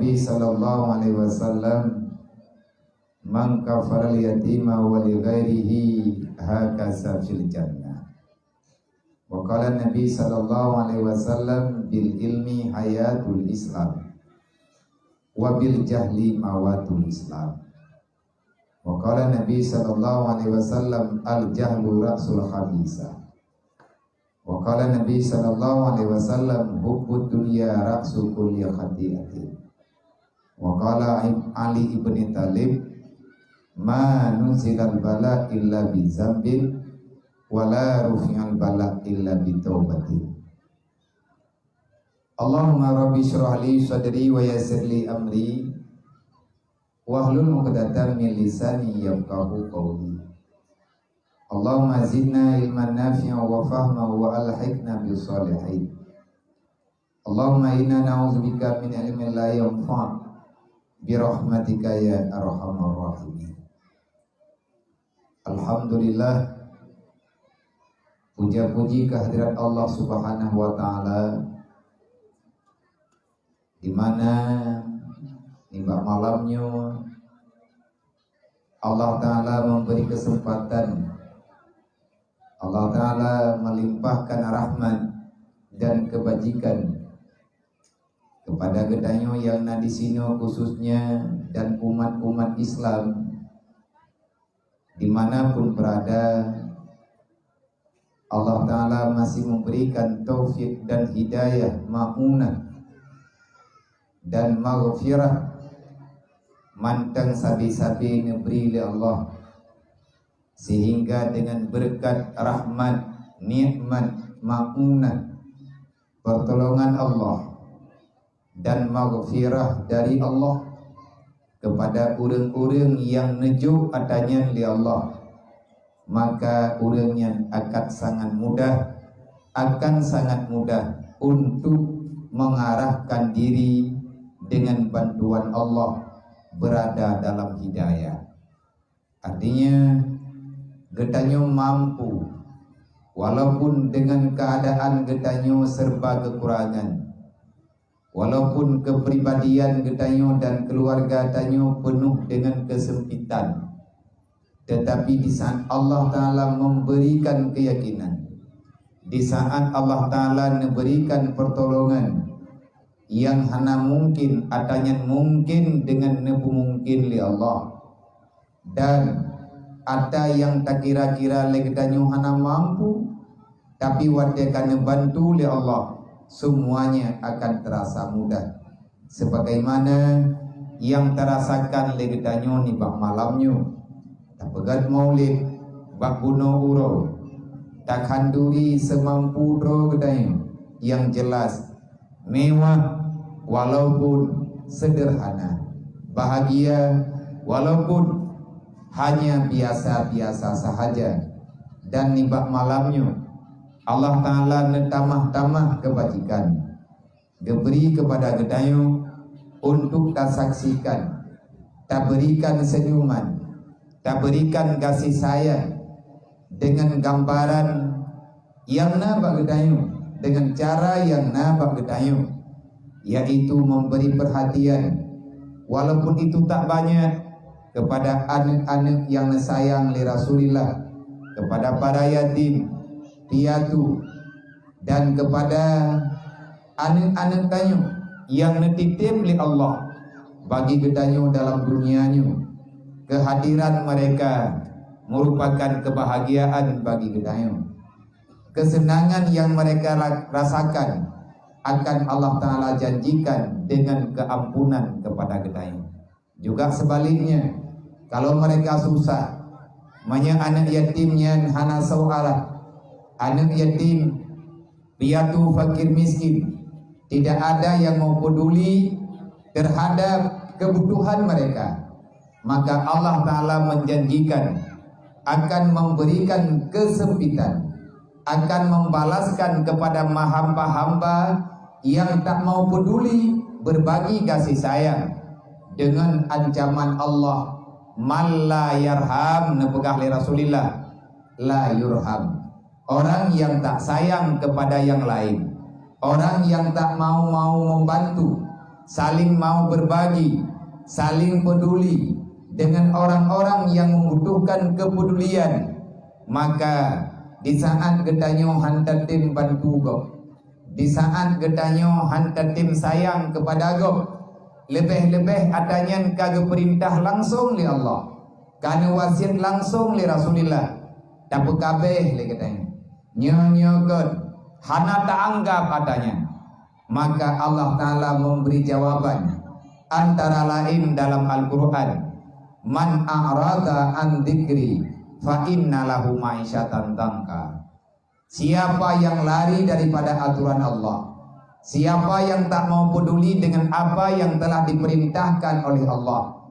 Nabi sallallahu alaihi wasallam, "Man kafara al-yatima wa li ghairihi hakaza fil jannah." Wa qala Nabi sallallahu alaihi wasallam, "Bil ilmi hayatul Islam wa bil jahli mawatul Islam." Wa qala Nabi sallallahu alaihi wasallam, "Al-jahlu ra'sul khabisa." Wa qala Nabi sallallahu alaihi wasallam, "Hubbud dunya ra'su kulli khati'atin." Wa qala Ali ibn Talib, "Ma nuzilal bala illa bi dzambin wa la rufi'al bala illa bi taubatin." Allahumma rabbi shrah li sadri wa yassir li amri wahlul 'uqdatam min lisani yafqahu qawli. Allahumma zidna ilman nafi'a wa fahma wa alhiqna bis salihin. Allahumma inna na'udzubika min ilmin la yanfa' bi rahmatika ya arhamar rahimin. Alhamdulillah, puja-puji kehadirat Allah Subhanahu wa taala, di mana nimba malamnya Allah taala memberi kesempatan, Allah Ta'ala melimpahkan rahmat dan kebajikan kepada gedanyo yang na di sini khususnya dan umat-umat Islam dimanapun berada. Allah Ta'ala masih memberikan taufik dan hidayah, ma'unah dan maghfirah mantang sabi-sabi neberi li Allah, sehingga dengan berkat rahmat, nikmat, ma'unah, pertolongan Allah dan maghfirah dari Allah kepada orang-orang yang nejuk adanya li Allah, maka orangnya akan sangat mudah untuk mengarahkan diri dengan bantuan Allah berada dalam hidayah. Artinya gedanyo mampu walaupun dengan keadaan gedanyo serba kekurangan, walaupun kepribadian gedanyo dan keluarga gedanyo penuh dengan kesempitan, tetapi di saat Allah Ta'ala memberikan keyakinan, di saat Allah Ta'ala memberikan pertolongan yang hana mungkin adanya mungkin dengan nebu mungkin li Allah, dan ada yang tak kira-kira legedanyo hana mampu tapi wadekan bantu oleh Allah, semuanya akan terasa mudah, sebagaimana yang terasakan legedanyo ni bak malamnya tak pegat maulid bak buno uro tak handuri semampu ro gedanyo yang jelas mewah walaupun sederhana, bahagia walaupun hanya biasa-biasa sahaja. Dan nibak malamnya Allah Ta'ala netamah-tamah kebajikan diberi kepada gedayo untuk tak saksikan, tak berikan senyuman, tak berikan kasih sayang dengan gambaran yang nabak gedayo, dengan cara yang nabak gedayo, yaitu memberi perhatian walaupun itu tak banyak kepada anak-anak yang sayang li Rasulillah, kepada para yatim piatu, dan kepada anak-anak tanyo yang netitip li Allah bagi gedanyo dalam dunianya. Kehadiran mereka merupakan kebahagiaan bagi gedanyo. Kesenangan yang mereka rasakan akan Allah Ta'ala janjikan dengan keampunan kepada gedanyo. Juga sebaliknya, kalau mereka susah, anak yatimnya hana sau'alah, anak yatim piatu fakir miskin, tidak ada yang mau peduli terhadap kebutuhan mereka, maka Allah Ta'ala menjanjikan akan memberikan kesempitan, akan membalaskan kepada hamba-hamba yang tak mau peduli berbagi kasih sayang dengan ancaman Allah, man la yarham nepegah li Rasulillah la yurham. Orang yang tak sayang kepada yang lain, orang yang tak mau membantu, saling mau berbagi, saling peduli dengan orang-orang yang membutuhkan kepedulian, maka di saat getanyo hantar tim bantu go, di saat getanyo hantar tim sayang kepada go, lebih-lebih adanya kagak perintah langsung li Allah, kana wasiat langsung li Rasulillah, tapi kabeh li katanya nyo-nyo hana tak anggap adanya. Maka Allah Ta'ala memberi jawaban antara lain dalam Al-Quran, man a'rada an dzikri fa inna lahu ma'isyatan dhanka. Siapa yang lari daripada aturan Allah, siapa yang tak mau peduli dengan apa yang telah diperintahkan oleh Allah,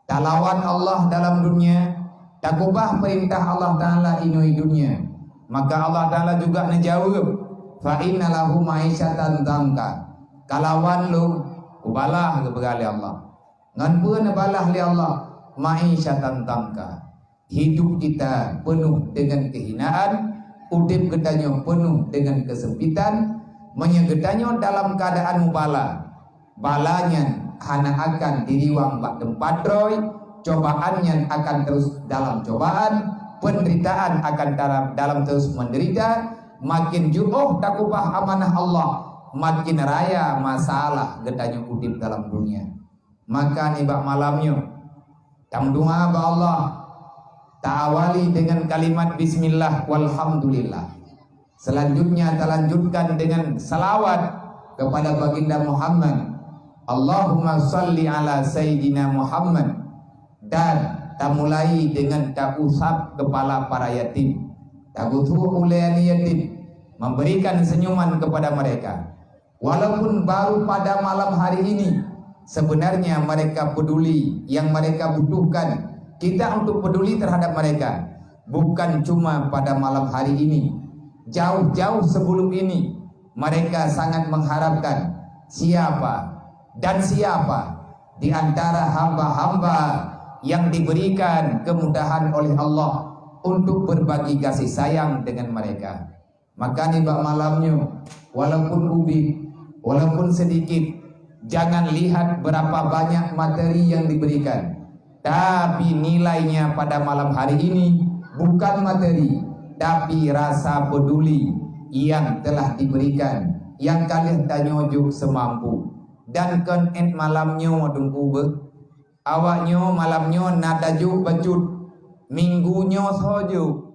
tak lawan Allah dalam dunia, tak ubah perintah Allah Ta'ala inui dunia, maka Allah Ta'ala juga menjawab, fa inna lahu ma'isyatan dhanka. Kalawan lu ubalah kepada Allah, ngan pun ubalah li Allah ma'isyatan dhanka. Hidup kita penuh dengan kehinaan, udip getanyo penuh dengan kesempitan, menyegetanyo dalam keadaan mubala. Balanya hana akan diriwang bak tempat roy, cobaannya akan terus dalam cobaan, penderitaan akan dalam terus menderita. Makin jauh tak ubah amanah Allah, makin raya masalah getanyo udip dalam dunia. Maka nih bak malamnya tamdunga ba Allah, ta'awali dengan kalimat bismillah walhamdulillah. Selanjutnya terlanjutkan dengan salawat kepada baginda Muhammad, Allahumma salli ala Sayyidina Muhammad. Dan tak mulai dengan tak usap kepala para yatim, tak butuh ulayani yatim, memberikan senyuman kepada mereka. Walaupun baru pada malam hari ini, sebenarnya mereka peduli, yang mereka butuhkan kita untuk peduli terhadap mereka. Bukan cuma pada malam hari ini, jauh-jauh sebelum ini mereka sangat mengharapkan siapa dan siapa di antara hamba-hamba yang diberikan kemudahan oleh Allah untuk berbagi kasih sayang dengan mereka. Maka nih bak malamnya, walaupun ubi, walaupun sedikit, jangan lihat berapa banyak materi yang diberikan, tapi nilainya pada malam hari ini bukan materi, tapi rasa peduli yang telah diberikan, yang kalian tanyojuk semampu. Dan kan malamnya wadungku be, awaknya malamnya nadajuk bacut, minggunya soju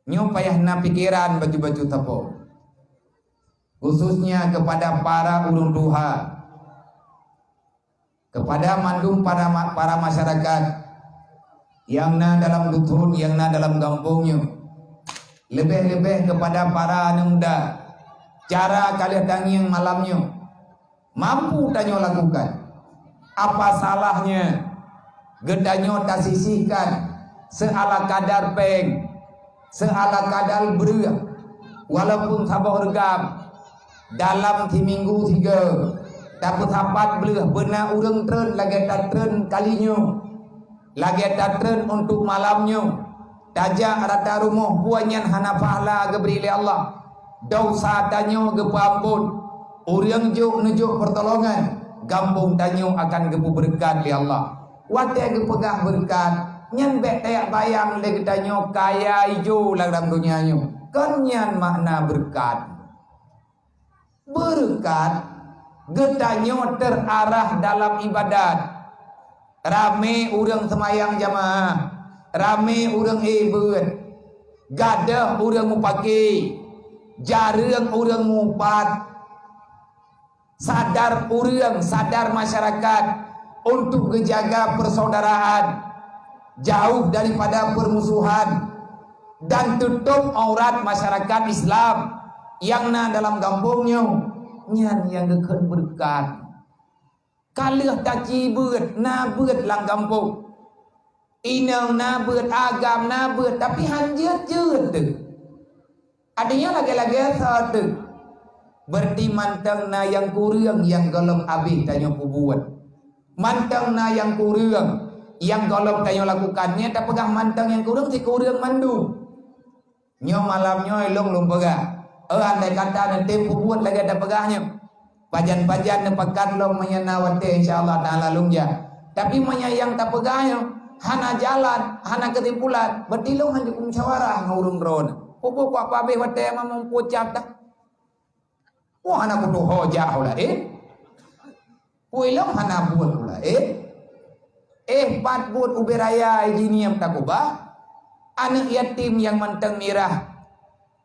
nyo payah na pikiran baju-baju tapo, khususnya kepada para ulun duha, kepada mandum para masyarakat yang na dalam dusun, yang na dalam kampungnya, lebih-lebih kepada para anak muda. Cara kalian yang malamnya mampu tanyo lakukan, apa salahnya gedanyo tak sisihkan seala kadar peng, seala kadar beria, walaupun sabah regam dalam minggu 3, dapat sapat belah benar urang tren lagi tak tren kalinya, lagi tak tren untuk malamnya, tajak rata rumah buanyan hana pahala geberi oleh Allah, dosa tanyo gepampun, urang juk nujuk pertolongan, gampung tanyo akan gepu berkat oleh Allah. Wadah gepegah berkat, nyan bet tayak bayang le getanyo kaya ijo lah dalam dunia nyo. Kan nyan makna berkat. Berkat getanyo terarah dalam ibadat. Rame urang semayang jamaah, rame urang ibad, gadah urang mupaki, jarang urang mupat. Sadar urang, sadar masyarakat untuk menjaga persaudaraan, jauh daripada permusuhan, dan tutup aurat masyarakat Islam yang na dalam kampungnya nyan yang dekat berkat. Kalah taci beut na beut lang kampung, inang na beut agam na beut, tapi hanjut jeut tu adanya lagi-lagi satu berarti mantang na yang kurang yang golong abih tanya kubuat. Mantang na yang kurang yang golong tayo lakukannya, tak pegang mantang yang kurang si kurang mandu. Nyo malamnya elong lum pegang. Andai kata nanti buat lagi ada pegahnya. Pajan-pajan nepakan long menyenawate insyaallah taala lungja. Tapi yang tak pegayo hana jalan, hana ketimpulan, berarti long hanjuk musyawarah ngurung drone. Popo kwa pabe wate mamang pocap dah. Wah anak kudu hoja hula Puilong hana buat hula pat buat uberaya ini yang takubah. Anak yatim yang manteng mirah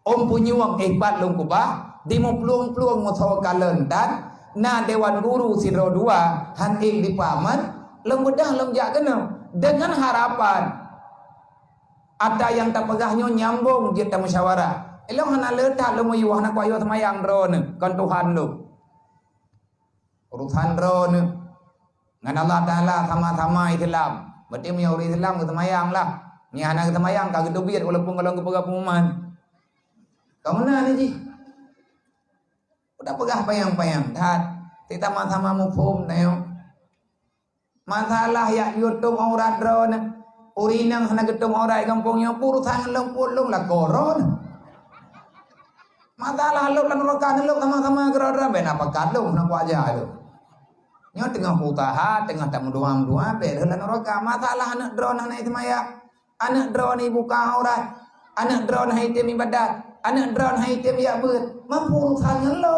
punyuang pat long kubah. Di mo pluang-pluang mo thaw kalentan na dewan guru sidro 2 han di paman long bedah long jak kena dengan harapan ada yang tak pegahnya nyambung kita musyawarah elong hana letak lo moyu hana kwayo semayang drone kan Tuhan lo urusan drone ngan Allah taala sama-sama Islam berarti punya orang Islam ke semayang lah ni hana ke semayang kagak dobit walaupun kalau ke pegah pengumuman kamu mana ni ji udah pegah payang-payang tat kita sama-sama mufhum nayo masalah ya YouTube orang drone urinang hana getum orang kampungnya urusan lempulung lah koron masalah lu lan rokan lu sama-sama gerodra ben apa kadung nak aja lu nyo tengah putaha tengah tak mendua ben lan rokan masalah anak drone anak itu maya anak drone ibu ka orang anak drone hai tim ibadat anak drone hai tim ya beut mampu urusan lu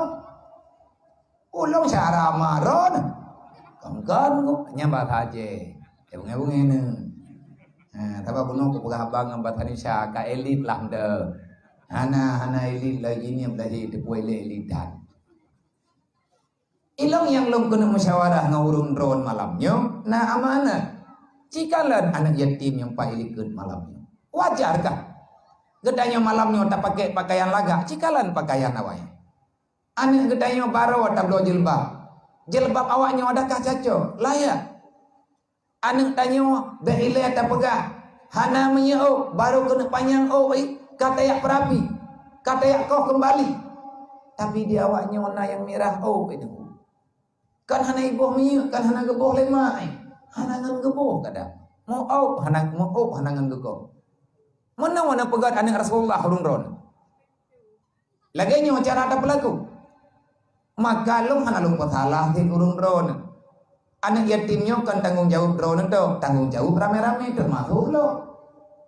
ulung syara maron kangkan ko nyambat haje ebung ini tapi bunuh ko paghabang ang batani siya ka elit lang de hana elit lagi ni belajar de puele elitan ilong yang long kena musyawarah ngurung drone malamnya na amanah cikalan anak yatim yang pailikeun malamnya wajarkah gedanya malamnya tak pakai pakaian laga cikalan pakaian awaknya anak gedanya baru tablo jilbab awaknya adakah caco layak anak tanya berilai tak pegah hana menyau baru kena panjang kata yak perapi kata yak kau kembali tapi dia awaknya warna yang merah itu kan hana ibuh menyau kan hana geboh lema hana ngan geboh kada mau hana ngan geboh mana pegat anak Rasulullah hurun lagi nya cara ada pelaku maka long hana long pasalah di urung drone anak yatimnya kan tanggung jawab drone itu tanggung jawab rame-rame termasuk lo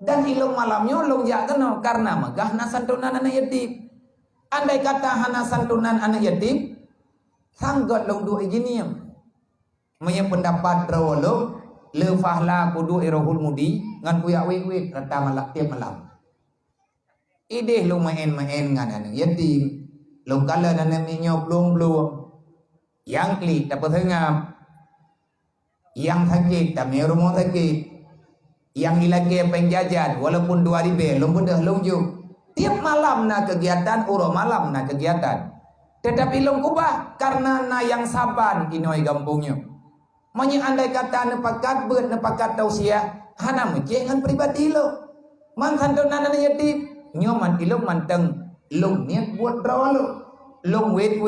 dan ilong malamnya long jak kena karena megah na santunan anak yatim andai kata hana santunan anak yatim sanggot long dua ijiniam punya pendapat drone lo le fahla kudu irohul mudi ngan kuya wik rata malak tiap malam ide lo main ngan anak yatim long kala nana minyo blum yang kli dapat hengam yang sakit tapi rumah sakit yang ilagi penjajan walaupun 2 ribu long bedah long juk tiap malam na kegiatan malam na kegiatan tetapi long kubah karena na yang saban inoi gampungnya manya andai kata nepakat beut nepakat tausiah hana mencengan pribadi lo man santunan anak yatim nyoman ilong manteng long niat buat draw long wait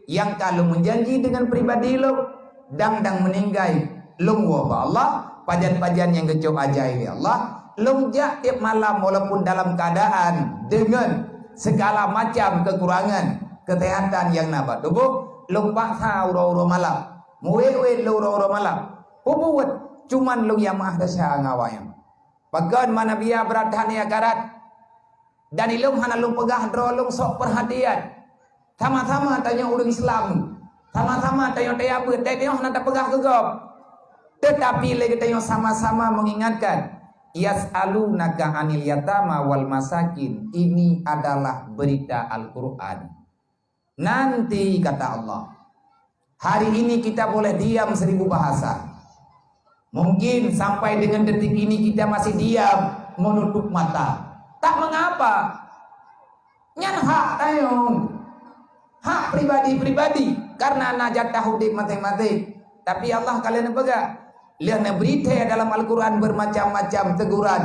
yang kalau menjanji dengan pribadi lo dang meninggai long wa Allah pajan-pajan yang kecok ajaib Allah long jak tiap malam walaupun dalam keadaan dengan segala macam kekurangan kesehatan yang nabat tubuh long paksa uro malam wait uro malam buat cuman long yang mah dasya ngawayang bagan mana biya beradhan ya karat dan ilung hana long pegah drolong sok perhatian sama-sama tanya orang Islam sama-sama tanya tayabut tanya hana tak pegah gegap tetapi lagi tanya sama-sama mengingatkan yas'alunaka 'anil yatama wal masakin ini adalah berita Al-Qur'an nanti kata Allah hari ini kita boleh diam 1000 bahasa mungkin sampai dengan detik ini kita masih diam menutup mata tak mengapa nyan hak tayong hak pribadi karena najat tahudik masing-masing tapi Allah kalian pegang lihat berita dalam Al-Quran bermacam-macam teguran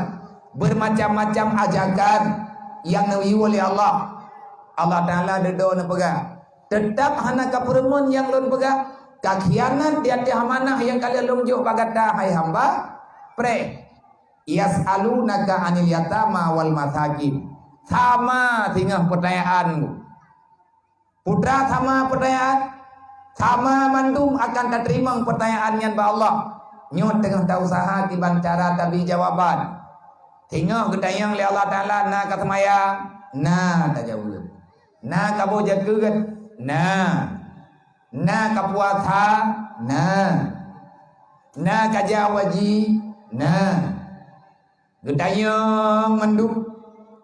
bermacam-macam ajakan yang nawi oleh Allah Ta'ala dedo pegang tetap hana kaperemun yang lon pegang kakhianat di hati amanah yang kalian lunjuk bagata hai hamba pre yas'alunaka 'anil yatama wal masakin sama tinggal pertanyaanmu putra sama pertanyaan Sama mandum akan terima pertanyaan yang Allah. Nyot tengah tak usaha tiban cara tapi jawaban. Tengok gedayang li Allah Ta'ala na kata maya. Na tak jawab. Na kabo jaga. Na kapuasa. Na kajawaji. Gedayang mandum.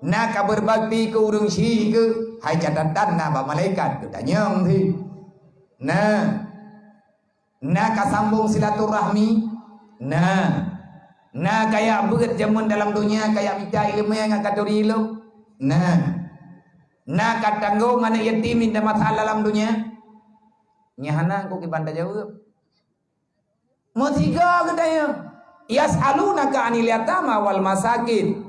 Na kaberbakti ke urung si ke. Hai catatan na ba malaikat. Gedayang thi. Nah kasambung silaturahmi. Nah kayak berat zaman dalam dunia kayak minta ilmu yang agak dari ilmu. Nah katanggo mana yatim minta masalah dalam dunia. Nyahana aku kibanda jawab. Mau tiga katanya. Yas'alunaka 'anil yatama wal masakin.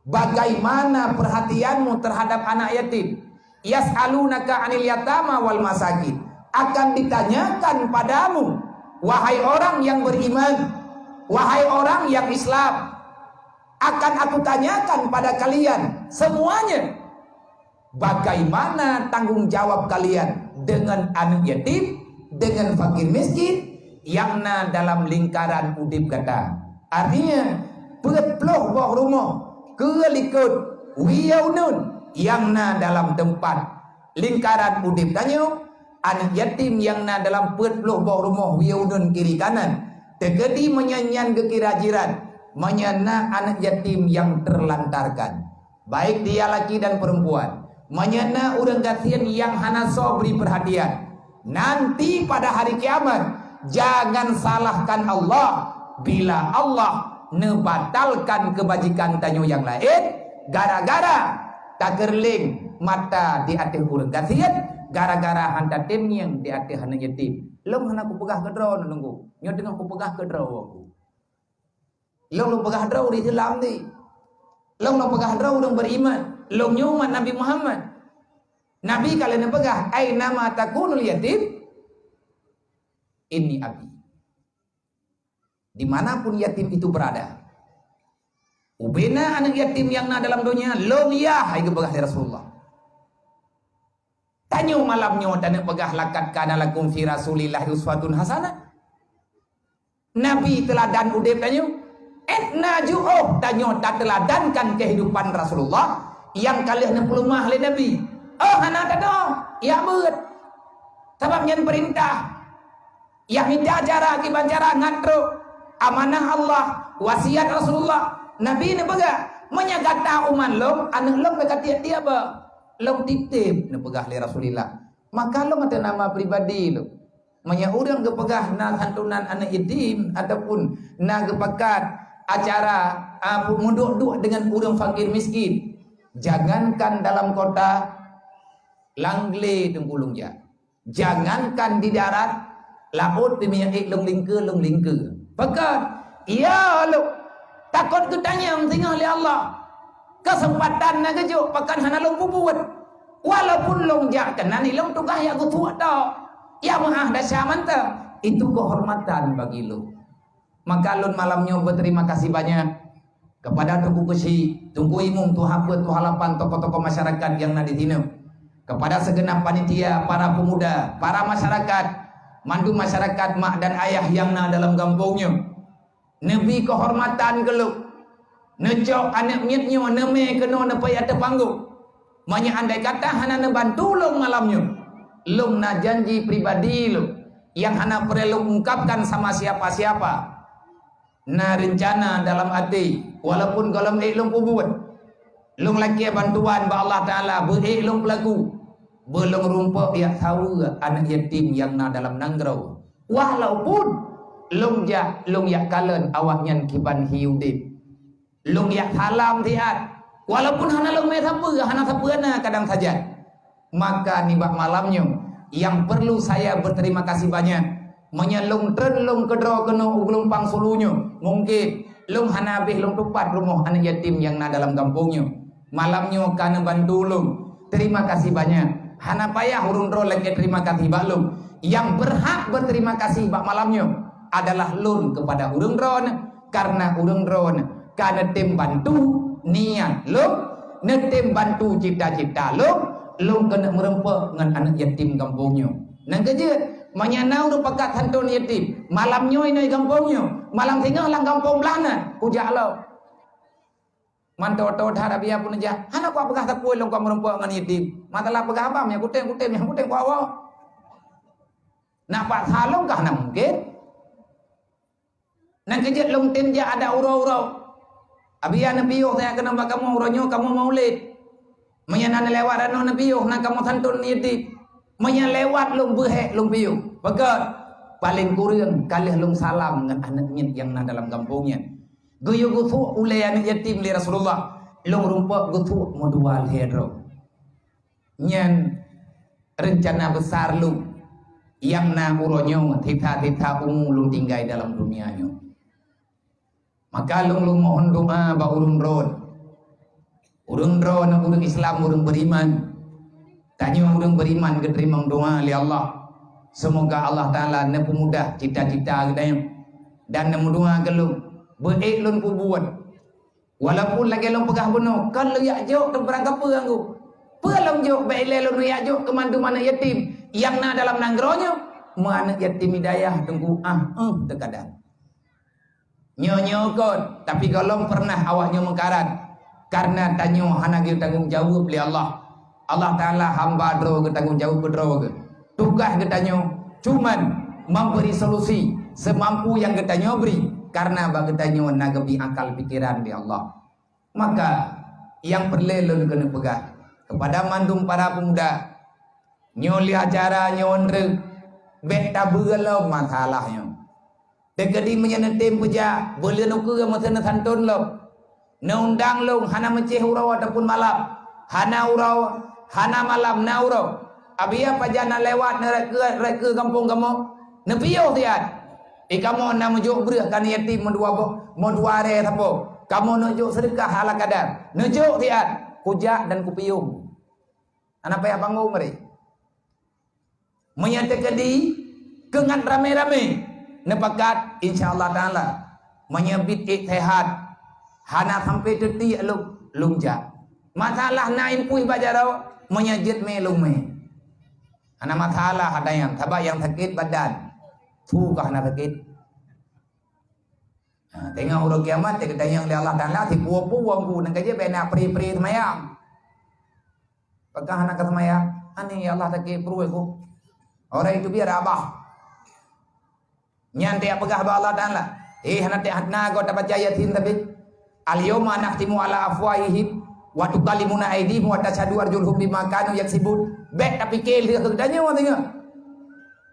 Bagaimana perhatianmu terhadap anak yatim? Yas'alunaka 'anil yatama wal masakin. Akan ditanyakan padamu, wahai orang yang beriman, wahai orang yang Islam, akan aku tanyakan pada kalian semuanya, bagaimana tanggung jawab kalian dengan anak yatim, dengan fakir miskin, yang dalam lingkaran udip kata. Artinya, peluk bawah rumah, kelikut, wiyaunun, yang dalam tempat lingkaran udip tanya. Anak yatim yang dalam petloh bawah rumah wiyaudun kiri kanan. Tegedi menyanyian ke kirajiran. Menyana anak yatim yang terlantarkan. Baik dia laki dan perempuan. Menyana orang kasihan yang hana sobri perhatian. Nanti pada hari kiamat. Jangan salahkan Allah. Bila Allah nebatalkan kebajikan tanyo yang lain. Gara-gara tak gerling mata di hati orang kasihan. Gara-gara hanta tim yang di hati hana yatim. Long hana ku pegah ke draw nunggu. Nyo dengan ku pegah ke draw aku. Long pegah draw di Islam ni. Long pegah draw orang beriman. Long nyuman Nabi Muhammad. Nabi kalau nak pegah, ai nama takunul yatim. Ini abi. Dimanapun yatim itu berada. Ubena anak yatim yang dalam dunia. Long ya hai ke pegah Rasulullah. Tanya malamnya dan pegah lakat kana lakum fi Rasulillah uswatun hasanah. Nabi teladan udip tanya. Etnaju'uh tanya tak teladankan kehidupan Rasulullah yang kalian pelumah oleh Nabi. Oh hana tak ada. Ya bet. Sebab yang perintah. Yang minta cara akibat cara ngatro amanah Allah, wasiat Rasulullah. Nabi ni pegah menyagata uman long, anak long dekat dia ba. Long titip ni pegah li Rasulillah. Maka long ada nama pribadi lo. Manya orang ke pegah na santunan anak yatim ataupun na kepakat acara munduk-duk dengan orang fakir miskin. Jangankan dalam kota Langle Tengkulung ya. Jangankan di darat laut demi long lingke. Pekat. Ya lo. Takut ketanya tengah oleh Allah. Kesempatan nak kejuk pakan hana long buat. Walaupun long jak kenan long tukah ya ku tuak dak. Ya maah dasya mantap. Itu kehormatan bagi lo. Maka lun malamnya berterima kasih banyak kepada Tuku Kesi, Tuku Imum, Tuhapat, Tuhalapan, tokoh-tokoh masyarakat yang ada di sini. Kepada segenap panitia, para pemuda, para masyarakat, mandu masyarakat mak dan ayah yang dalam kampungnya. Nabi kehormatan ke lo. Necok anak miatnya neme kena nepai atas panggung. Manya andai kata hana nebantu long malamnya. Long na janji pribadi lo yang hana perlu ungkapkan sama siapa-siapa. Na rencana dalam hati walaupun kalau long buat. Long laki bantuan ba Allah Taala beik long pelaku. Belum rumput ya tahu anak yatim yang na dalam nanggrau. Walaupun long ya kalen awaknya kiban hiudip. Long ya salam tiat. Walaupun hana long me siapa, hana siapa na kadang saja. Maka nibak malamnya yang perlu saya berterima kasih banyak. Menyelung terlung kedro kena uglung pangsulunya. Mungkin long hana habis long tupat rumah anak yatim yang na dalam kampungnya. Malamnya kana bantu long. Terima kasih banyak. Hana payah urung dro lagi terima kasih bak long. Yang berhak berterima kasih bak malamnya adalah lun kepada urung dron. Karena urung dron karena tim bantu niat lo, netim bantu cita-cita lo kena merempek dengan anak yatim kampungnya. Nang kejut menyanau ru pekat hantun yatim. Malam nyoy noi kampungnya, malam tengah lang kampung belana. Kujak lo. Manto-to thara biya pun aja. Hana ko pegah tapui long kam rumpok ngan yatim. Matalah pegah apa nya kuteng yang kuteng ko awo. Nak pak salong kah nak mungkin? Nang kejut long tin ja ada urau-urau. Abiya nabi yo saya kena kamu uronyo kamu maulid. Menyanan lewat anu nabi yo nak kamu hantun yatim. Menyan lewat long behek long piu. Pegat paling kurang kali long salam dengan anak nyet yang na dalam kampungnya. Guyu gutu ulai anak yatim li Rasulullah. Long rumpok gutu modual hedro. Nyan rencana besar lu yang na uronyo tita-tita ungu long tinggai dalam dunianya. Maka long mohon doa ba urung road. Urung road na urung Islam urung beriman. Tanya orang beriman keterima doa oleh Allah. Semoga Allah Ta'ala ne pemudah cita-cita kita dan ne doa kalau baik lun buat. Walaupun lagi lun pegah benar, kalau yak jauh tu berangkat apa anggu? Pelong jauh baik lun yak jauh ke mana yatim yang na dalam nanggronya mana yatim hidayah tunggu terkadang. Nyo kot, tapi kalau pernah awaknya mengkarat karena tanya hana tanggung jawab oleh Allah. Allah Ta'ala hamba dro ke tanggung jawab ke dro ke. Tugas ketanya cuman memberi solusi semampu yang ketanya beri. Karena bagi ketanya nagabi akal pikiran di Allah. Maka yang perlu kena pegang kepada mandum para pemuda. Nyoli acara nyondre beta berlau masalahnya. Tegadi menyenetim peja boleh nuku masa santun lo. Neundang lo hana menceh urau ataupun malam. Hana urau hana malam nauro abia pajana lewat nereke kampung kamu nepiyo tiat kamu nak mujuk berah kan yatim modua re tapo kamu nujuk sedekah ala kadar nujuk tiat kujak dan kupiung anak payah bangun meri menyatakan di kengan rame-rame nepakat insyaallah taala menyebit iktihad hana sampai detik lungjak masalah naim pui bajarau menyajit melung me. Ana masalah ada yang tabak yang sakit badan. Fukah na sakit. Tengok urut kiamat dia kata yang Allah Ta'ala si puang-puang ku nang kaje bena pri-pri semayang. Pagka anak semayang, ani Allah sakit perlu aku. Orang itu biar abah. Nyantai apakah Allah Ta'ala? Hanate hatna go dapat jayatin tapi al-yawma nahtimu ala afwahihim wa tukallimuna aydihim wa tashhadu arjuluhum bima kanu yaksibun. Bet tapi kel dia kerjanya wa tengok.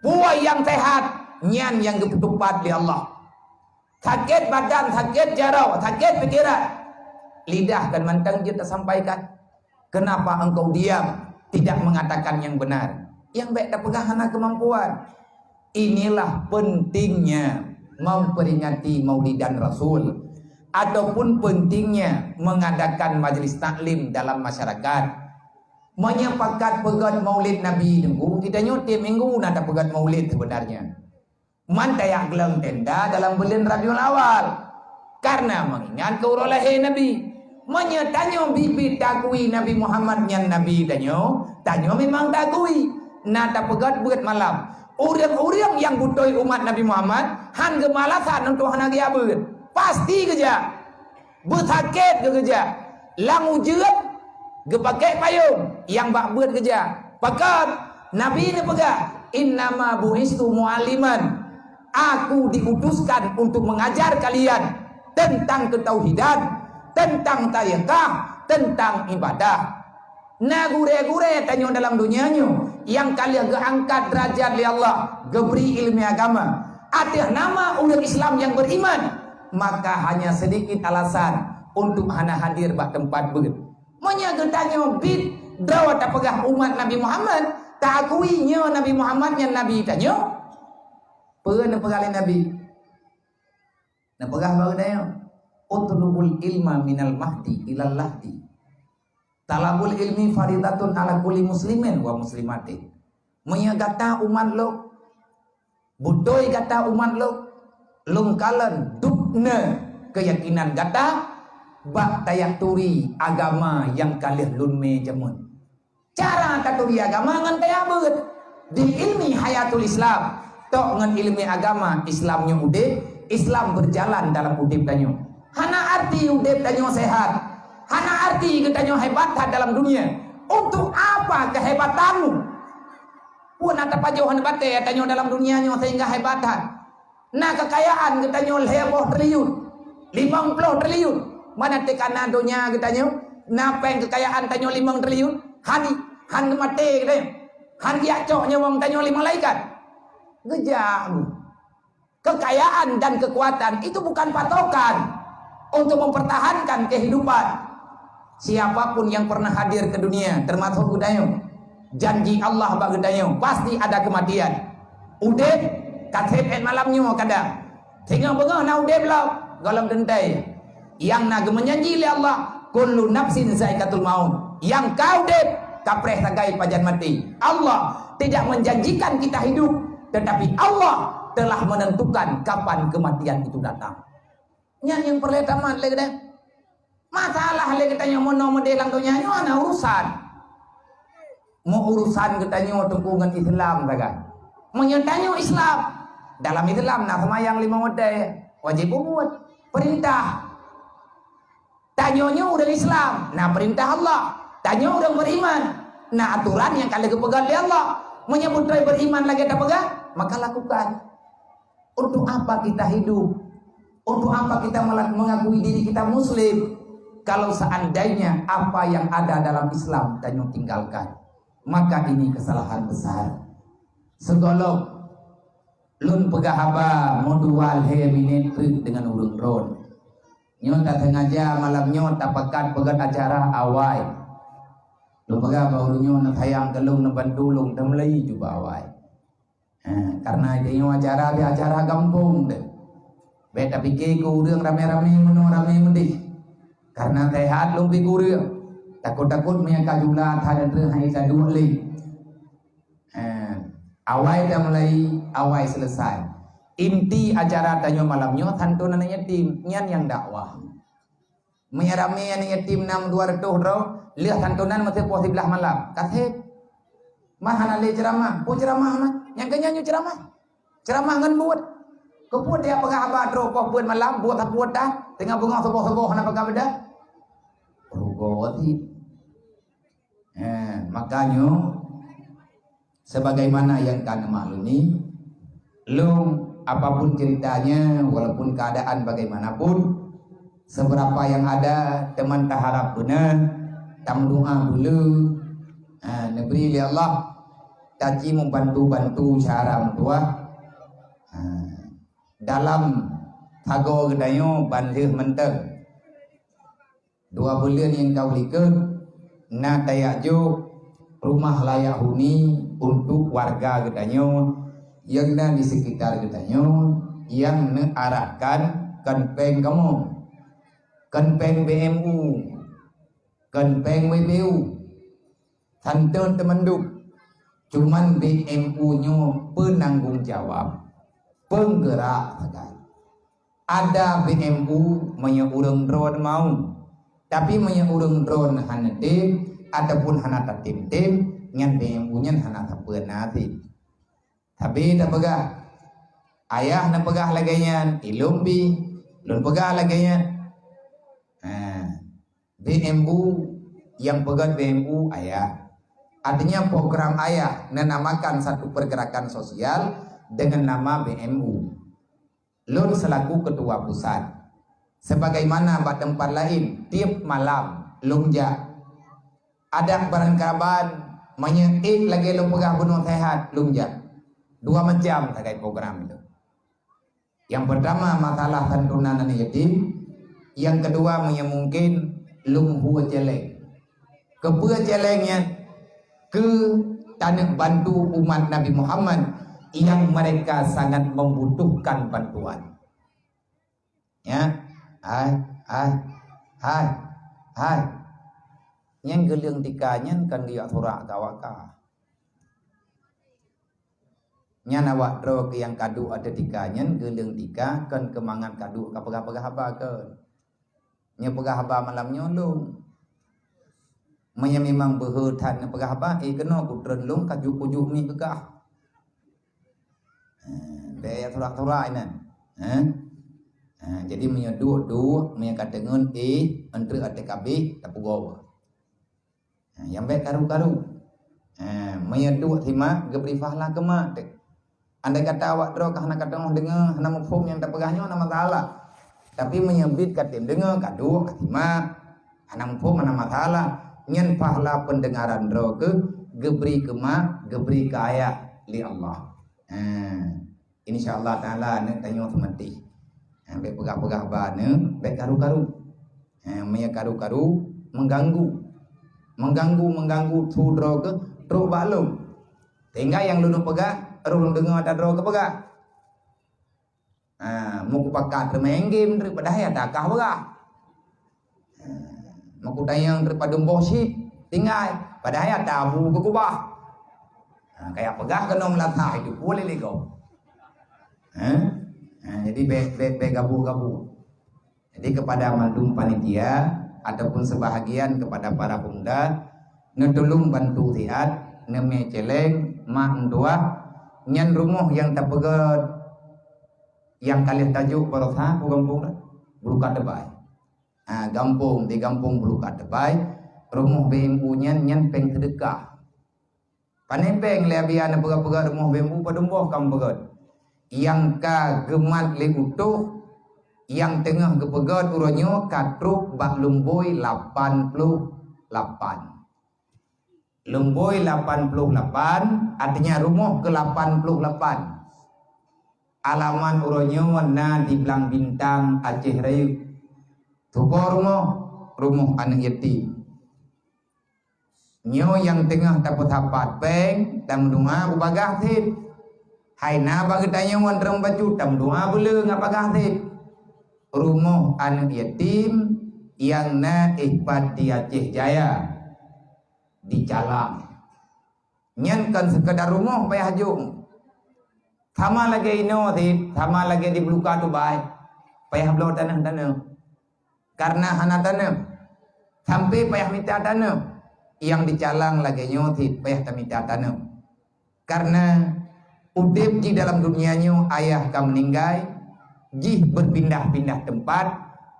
Buah yang sehat, nyan yang ketupat di Allah. Sakit badan, sakit jarau, sakit pikiran. Lidah dan mantang dia tersampaikan. Kenapa engkau diam, tidak mengatakan yang benar? Yang baik tak pegang kemampuan. Inilah pentingnya memperingati Maulidan Rasul. Ataupun pentingnya mengadakan majlis taklim dalam masyarakat. Menyepakat pegat maulid Nabi minggu. Kita nyuti minggu nak pegat maulid sebenarnya. Mantayak gelang tenda dalam bulan Rabiul Awal. Karena mengingat keurolahe Nabi. Menyatanya bibit takui Nabi Muhammad yang Nabi tanyo memang takui. Nata pegat buat malam. Orang-orang yang butoi umat Nabi Muhammad han gemalasan untuk hanagi abut. Pasti kerja bersakit ke kerja lang ujian ke pakai payung yang bak buat kerja pakat Nabi ni pegang innama bu'istu mu'aliman aku diutuskan untuk mengajar kalian tentang ketauhidan tentang tariqah tentang ibadah nah gure-gure tanya dalam dunianya yang kalian keangkat derajat oleh Allah geberi ilmu agama ada nama orang Islam yang beriman maka hanya sedikit alasan untuk hana hadir bak tempat begitu. Menyagetanya bid dawat apakah umat Nabi Muhammad tak akuinya Nabi Muhammad yang Nabi tanya. Pernah pegali Nabi. Nah pegah baru tanya. Utlubul ilma minal mahdi ilal lahdi. Talabul ilmi faridatun ala kulli muslimin wa muslimatin. Menyagata umat lo. Budoi kata umat lo. Lungkalan dukna keyakinan gata bak tayak turi agama yang kalih lunme jamun cara katuri agama ngan kaya beut Di ilmi hayatul Islam, tok ngan ilmi agama Islamnya udip, Islam berjalan dalam udip danyo. Hana arti udip danyo sehat, hana arti danyo hebat dalam dunia. Untuk apa kehebatanmu? Pun ada pajauhan bate danyo dalam dunianya sehingga hebatan. Nah kekayaan danyo heboh triliun, 50 triliun. Mana tekanan dunia danyo? Napeng kekayaan danyo 5 triliun? Han mate katanya. Han kiacoknya wong tanyo 5 malaikat. Gejam. Kekayaan dan kekuatan itu bukan patokan untuk mempertahankan kehidupan. Siapapun yang pernah hadir ke dunia, termasuk gudayo, janji Allah bagi gudayo, pasti ada kematian. Udep katep malamnya kadang. Sehingga bengah na udep lah galam dentai. Yang naga menjanji oleh Allah, kullu nafsin zaikatul maut. Yang kau dep kapreh tagai pajan mati. Allah tidak menjanjikan kita hidup, tetapi Allah telah menentukan kapan kematian itu datang. Yang pertama lagi deh, masalah lagi tanya mau modelang dunia nyo ana urusan. Mau urusan kita nyo tungkungan Islam taga. Menyentanyo Islam dalam Islam nah semayang 5 waktu wajib buat perintah. Tanyonyo udah Islam, nah perintah Allah. Tanya orang beriman. Nah aturan yang kalian kepegang oleh Allah. Menyebut beriman lagi ada pegang, maka lakukan. Untuk apa kita hidup? Untuk apa kita mengakui diri kita muslim? Kalau seandainya apa yang ada dalam Islam tanya tinggalkan, maka ini kesalahan besar. Segolok lun pegah haba modual he minitrik dengan urung ron. Nyota sengaja malam nyota pekat pegat acara awal. Lupaga bahunya nak hayang galung nak bandulung damlai juga awai. Karena dia acara kampung deh. Beta pikir ku urang rame-rame meno rame mendih. Karena sehat lung pikir urang. Takut-takut punya kajulat ada terhai dua lagi. Awai damlai awai selesai. Inti acara tanya malamnya santunan yatim nyan yang dakwah. Menyarame yang yatim 6 200 roh. Lihat santunan masih puas sebelah malam. Kasih. Mahana le ceramah. Oh ceramah mah. Yang kenyanyi ceramah. Ceramah ngan buat. Kepuat dia pegah abad roh buat malam buat tak buat dah. Tengah bunga soboh-soboh nak pegah beda. Rugot hit. Makanya sebagaimana yang kalian maklumi, lung apapun ceritanya, walaupun keadaan bagaimanapun, seberapa yang ada teman tak harap benar. Tam doa dulu, negeri Allah taji membantu cara mentua dalam tago gedayo banjir menteng 2 bulan yang kau likut na tayajo rumah layak huni untuk warga gedayo yang di sekitar gedayo yang mengarahkan kenpeng kamu kenpeng BMU kenpeng WBU santen temenduk cuman BMU nya penanggung jawab penggerak ada BMU menyurung drone mau tapi menyurung drone hana tim ataupun hana tim ngan BMU nya hana tapeun nanti tapi tak pegah ayah na pegah laganya ilumbi lun pegah laganya BMU yang pegang BMU ayah. Artinya program ayah menamakan satu pergerakan sosial dengan nama BMU. Lun selaku ketua pusat. Sebagaimana pada tempat lain tiap malam lungja. Ada barang kerabat menyekit lagi lu pegang bunuh sehat lungja. 2 macam terkait program itu. Yang pertama masalah santunan anak yatim. Yang kedua mungkin lumhua celeng. Kepua celengnya ke tanah bantu umat Nabi Muhammad yang mereka sangat membutuhkan bantuan. Ya, hai. Yang geling tikanyen kan dia surak kawaka. Nya nawak dro ke yang kadu ada tikanyen geling tika kan kemangan kadu kapega-pega haba kan. Nya pegah haba malam nyolong. Memang berhutan pegah haba kena putren long kaju pujuk mi pegah. Be turak-turak ini. Jadi menyeduk kata ngun entre ATKB tak pegawai. Yang baik karu-karu. Menyeduk hima geberi fahla kemak. Andai kata awak drok hana kata ngah dengar hana mufhum yang tak pegahnya nama masalah. Tapi menyebut kata dengar kadu hima hana mufhum hana masalah. Nyen fahla pendengaran drok ke geberi kemak geberi ke ayat li Allah. InsyaAllah ta'ala nak tanya semati. Baik pegah-pegah bana, baik karu-karu. Maya karu-karu mengganggu tudro ke truk balung. Tinggal yang lulu pegah, rulung dengar ada dro ke pegah. Mau pakat main game daripada hayat takah pegah. Mau tayang daripada bosi tinggal pada hayat tabu ke kubah. Kayak pegah kena melatah itu boleh lego. Jadi be gabu-gabu. Jadi kepada mandum panitia ataupun sebahagian kepada para pemuda ngedulung bantu tiat neme celeng mak dua nyan rumah yang tak pegat yang kalian tajuk berasa kampung Bulukat Debai. Gampung di kampung Bulukat Debai rumah BMU nyan peng sedekah. Panepeng lebian pegat-pegat rumah BMU padumboh kam pegat. Yang ka gemat le utuh yang tengah kepegat uronyo katruk bak lumboi 88. Lumboi 88 artinya rumah ke 88. Alaman uronyo na di Belang Bintang Aceh Rayu. Tupo rumah anak yatim. Nyo yang tengah dapat hapat peng tam dunga ubagah tip. Hai na bagi tanya wan rem baju tam doa bele ngapakah tip. Rumah anak yatim yang na ihbat di Aceh Jaya di Calang. Nyan kan sekedar rumah payah jung. Sama lagi ino tip, sama lagi di Bulukat Dubai. Payah belau tanah. Karena hana tanah. Sampai payah minta tanah. Yang di Calang lagi nyotit payah tak minta tanah. Karena udip di dalam dunianya ayah kam meninggal, jih berpindah-pindah tempat,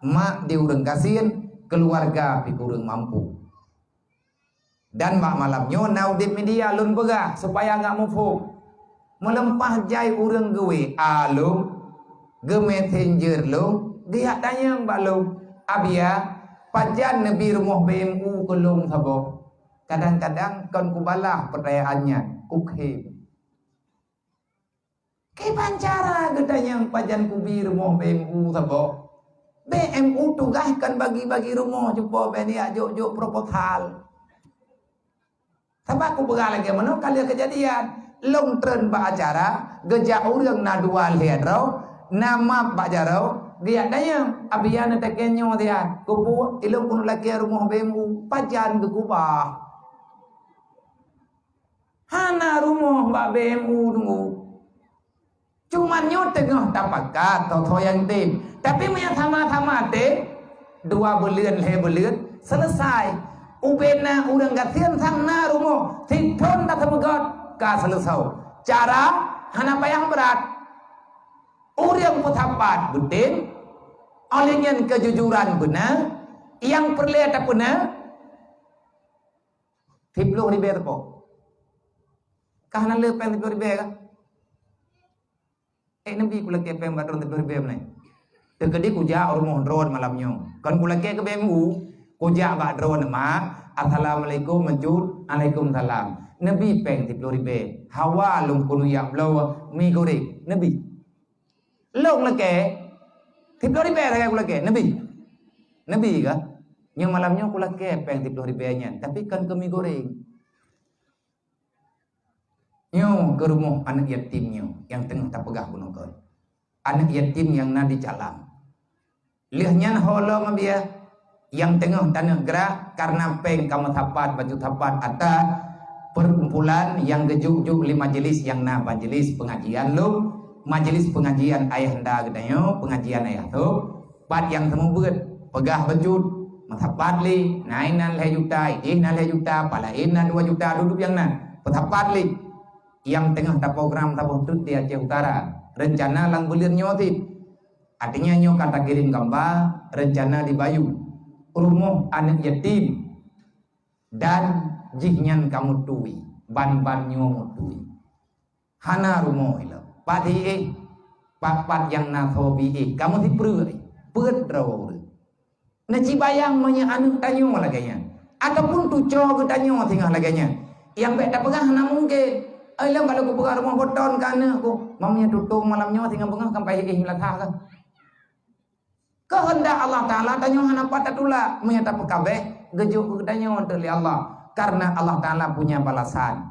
mak diurang kasihin, keluarga pikurang mampu. Dan mak malamnya na udip media alun begah supaya ngak mufuk. Melempah jai urang gewe alum, ge messenger lu, dia tanya mbak lu, abia pajan nabi rumah BMU kelung sabo. Kadang-kadang kon kubalah perdayaannya kukhe. Kepancara gedanya pajan kubi rumah BMU sabo. BMU tugaskan bagi-bagi rumah jumpa benia jok-jok proposal. Sebab aku begal lagi mana kali kejadian long tren ba acara gejak urang na dual hedro nama pak jaro dia daya abian tekenyo dia kupu ilung pun lagi rumah BMU pajan ke kubah. Hana rumah mbak BMU tunggu. Cuman nyo tengah tapakat atau yang tim. Tapi punya sama-sama te 2 bulan selesai. Ubena urang gatian sana rumah titon tak temegot ka selesai. Cara hana payah berat. Urang putapat butin olehnya kejujuran benar yang perlihat benar. Tiplo ribe po. Kahana lepen tiplo ribe ka. Nabi kula ke pem batron te berbem nai. Tekedi kuja rumah drone malamnya. Kan kula ke BMU kuja ba drone ma. Assalamualaikum majud, Waalaikumsalam. Nabi peng ti ribe. Hawa lung kunu yak blow mi goreng. Nabi. Long la ke ti ribe ra kula ke Nabi. Nabi ka. Yang malamnya kula ke peng ti ribe nya, tapi kan ke mi goreng. Nyo ke rumah anak yatimnya yang tengah tak pegah gunung kau. Anak yatim yang nadi Calang. Lihatnya holong dia yang tengah tanah gerak karena peng kamu tapat baju tapat atau perkumpulan yang gejuk-juk li majelis yang na majelis pengajian lu majelis pengajian ayah hendak gedanyo pengajian ayah tu pat yang temu beut pegah baju matapat li nainan le juta ih na le juta palain na 2 juta duduk yang na patapat li yang tengah ta program tabuh tut di Aceh Utara, rencana lang bulir nyotip. Artinya nyo kata kirim gambar rencana di Bayu, rumah anak yatim dan jihnya kamu tui, ban-ban nyo tui. Hana rumah ilo, padi papat yang nathobi kamu ti perut rawo. Naci bayang manya anu tanyo laganya, ataupun tuco ke tanyo tinggal laganya. Yang beda pegang hana mungkin. Alam kalau aku pegang rumah koton kana aku, mamanya tutung malamnya tinggal pegang sampai hilatah kan. Kehendak Allah Ta'ala tanyo hana patatula menyata pekabeh gejuk tanyo untuk Allah karena Allah Ta'ala punya balasan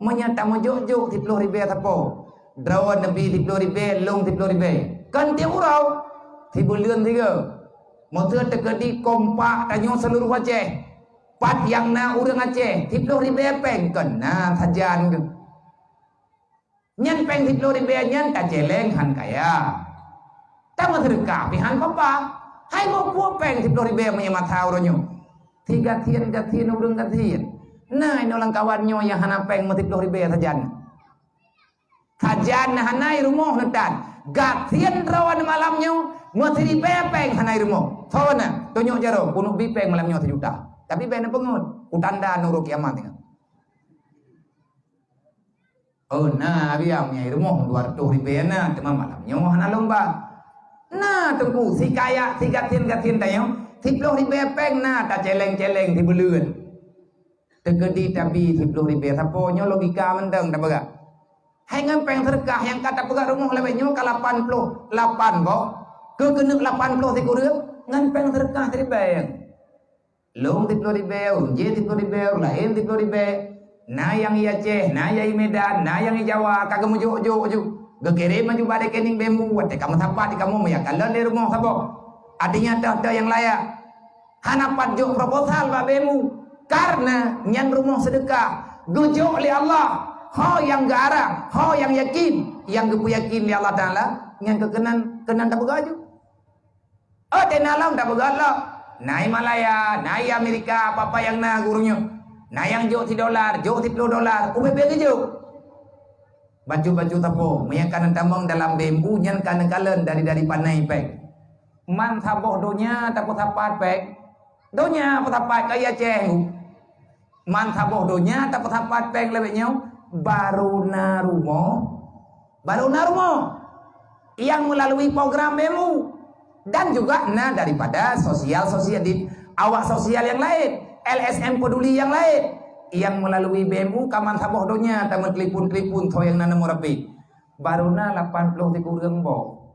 menyata mojuk-juk 10.000 tapo drawan nabi 10.000 long 10.000 kan tiap urau 3 bulan 3 motor tekedi kompak tanyo seluruh Aceh pat yang na urang Aceh 10.000 peng kena sajan nyen peng 10.000 nyen ta jeleng han kaya ta terka pihan papa hai mau puo peng 10.000 menyama tahu ronyo 3 tian urang katien nah ini orang kawannya yang hana peng 10.000 sajan sajan hanai rumah netan gatien rawan malamnya 10.000 peng hanai rumah tawana tonyo jaro punuk bi peng malamnya 1 juta tapi bena pengun utanda nuruk kiamat tinggal. Oh nah biamnya rumah 200.000 na cuma malamnya hana lomba. Nah tunggu si kaya si gatin tayo 10.000 peng na ta celeng-celeng di buluan. Tegedi tapi 10.000 saponyo logika mendeng ta baga. Hai ngempeng terkah yang kata pegak rumah lebenyo ka 88 kok. Ke kena 80 ti kurang ngempeng terkah dari bayang. Long 10.000, je 10.000, lain 10.000. Na yang i Aceh, na yang i Medan, na yang i Jawa, kagak mujuk-mujuk. Gekirim maju pada kening bemu, wate kamu sapat di kamu ya kalau di rumah sabo. Artinya ada yang layak. Hanapat juk proposal pak bemu karena nyan rumah sedekah, gujuk oleh Allah. Ho yang garang, ho yang yakin, yang gepu yakin li Allah Taala, nyan kekenan tak begaju. Oh tenalam tak begalak. Nai Malaya, nai Amerika, apa yang na gurunya. Nah yang jauh $10, jauh $10, UBB jauh. Baju-baju tapo, meyakan tambang dalam bembu nyan kan kalen dari panai pek. Man saboh donya tapo tapat pek. Donya tapat kaya ceng. Man saboh donya tapo tapat pek lebihnya baru narumo. Yang melalui program bemu dan juga nah daripada sosial di awak sosial yang lain. LSM peduli yang lain yang melalui BMU kaman saboh donya taman telepon to yang nana murabi baruna 80 dikurang boh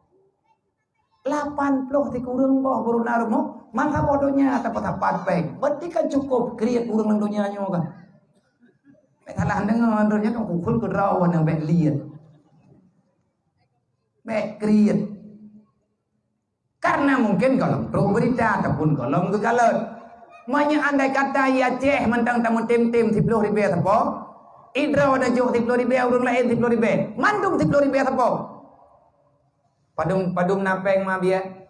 80 dikurang boh baruna rumo man saboh donya tapat peng berarti kan cukup create urang nang donya nyo kan salah dengan donya kan kukul ke rawan yang baik liat baik create karena mungkin kalau pro berita ataupun kolom kegalan Manya andai kata ya Aceh mentang tamu tim 10.000 tapo. Idra ada jauh 10.000 urang lain 10.000. Mandum 10.000 tapo. Padum napeng mah biar.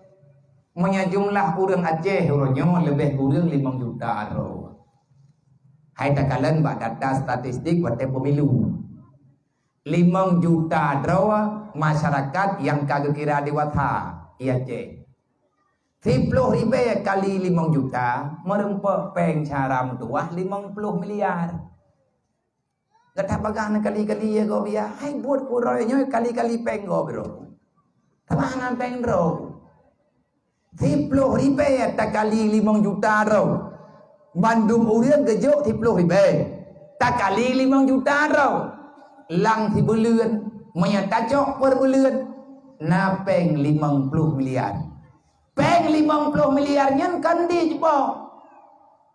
Manya jumlah urang Aceh urangnya lebih kurang 5 juta ro. Hai takalan bak data statistik buat pemilu. 5 juta ro masyarakat yang kagak kira di Watha ya Aceh. 10.000 kali 5 juta merempah peng caram tuah 50 miliar. Gata bagan kali-kali ya go biya. Hai buat kuroynya kali-kali peng go bro. Tamangan peng bro. 10.000 tak kali 5 juta bro. Bandung urang gejuk 10.000. Tak kali 5 juta bro. Lang si bulan menyatacok per bulan. Na peng 50 miliar. Peng 50 miliarnya kan di jebok.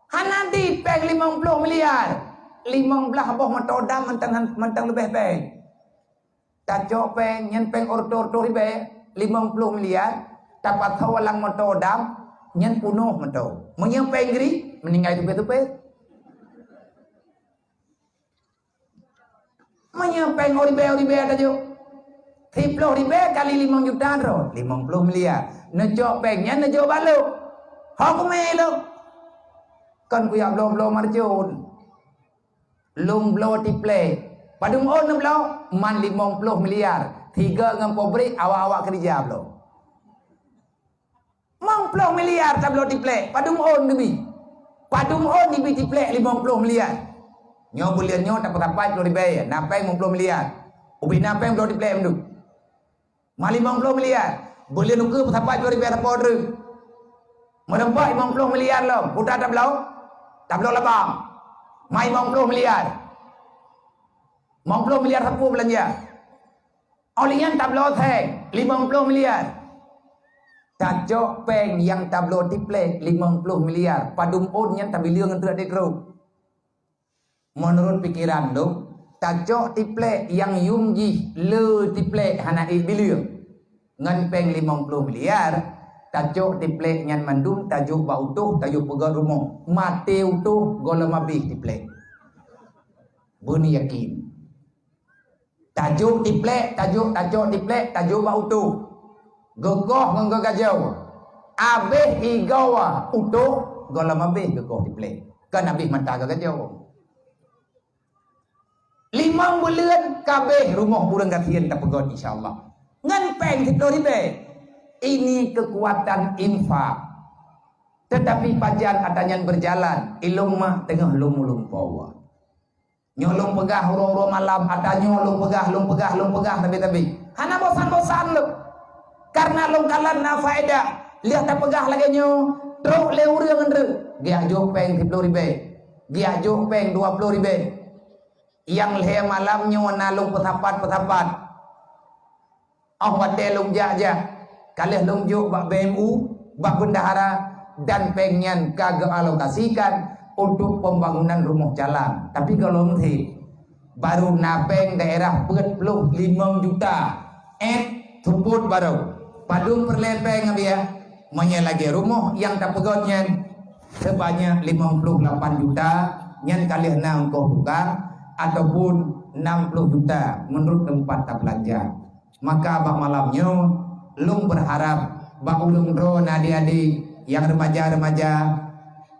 Hanadi peng 50 miliar. 15 boh metodam mentang lebih peng. Tacok peng nyen peng orto ribe 50 miliar. Dapat hawalang metodam nyen punuh meto. Menyang peng geri meninggal tupe-tupe. Menyang peng oribe ada jo. 10.000 kali 5 juta ro 50 miliar nejok pengnya nejok baluk hok melo kan kuya blo marjun lum blo tiple Padung on belau man 50 miliar. 3 dengan pobrik awak-awak kerja belau. 50 miliar tak belau diplek. Padung on demi. Padung on dibi diplek 50 miliar. Nyo bulian nyo tak petapai belau dibayar. Napeng 50 miliar. Ubi napeng belau diplek menduk. Mal 50 miliar. Bulian nuke petapai belau dibayar apa order. Merempak 50 miliar lo. Putar tak belau? Tak belau labang. Mai 50 miliar. 50 miliar sapu belanja. Olian tablo theng 50 miliar. Tajok peng yang tablo diplek 50 miliar. Padum on yang tabilir dengan tidak dikru. Menurut pikiran lo, tajok diplek yang yungji le diplek hana bilir. Ngan peng 50 miliar. Tajok diplek ngan mandum tajuk ba utuh tajuk pegat rumah. Mati utuh golem habis diplek. Buni yakin. Tajuk diplek, tajuk diplek, tajuk bau tu. Gegoh dengan gajau. Abih igawa utuh, golam abih gegoh diplek. Kan abih mata ke gajau. 5 bulan kabeh rumah burung kasihan tak pegot insyaAllah. Ngan peng tiplo diplek. Ini kekuatan infak. Tetapi pajan adanya berjalan. Ilung mah tengah lum-lum pawa. Nyolong pegah huru-huru malam ada nyolong pegah tapi hana bosan-bosan lu karena long kalan na faedah lihat tak pegah lagi nyo truk le urang endre dia jo peng 10 ribu dia jo peng 20 ribu yang le malam nyo nalung petapat wate long jaja kalih long jo bak BMU bak bendahara dan pengen kagak alokasikan untuk pembangunan rumah jalan. Tapi kalau nanti baru napeng daerah 45 juta tuput baru padung perlepeng ya menyelagi rumah yang tak pegotnya sebanyak 58 juta yang kalian nangkau buka ataupun 60 juta menurut tempat tak belanja. Maka bak malamnya lung berharap bak ulung drone adik-adik yang remaja-remaja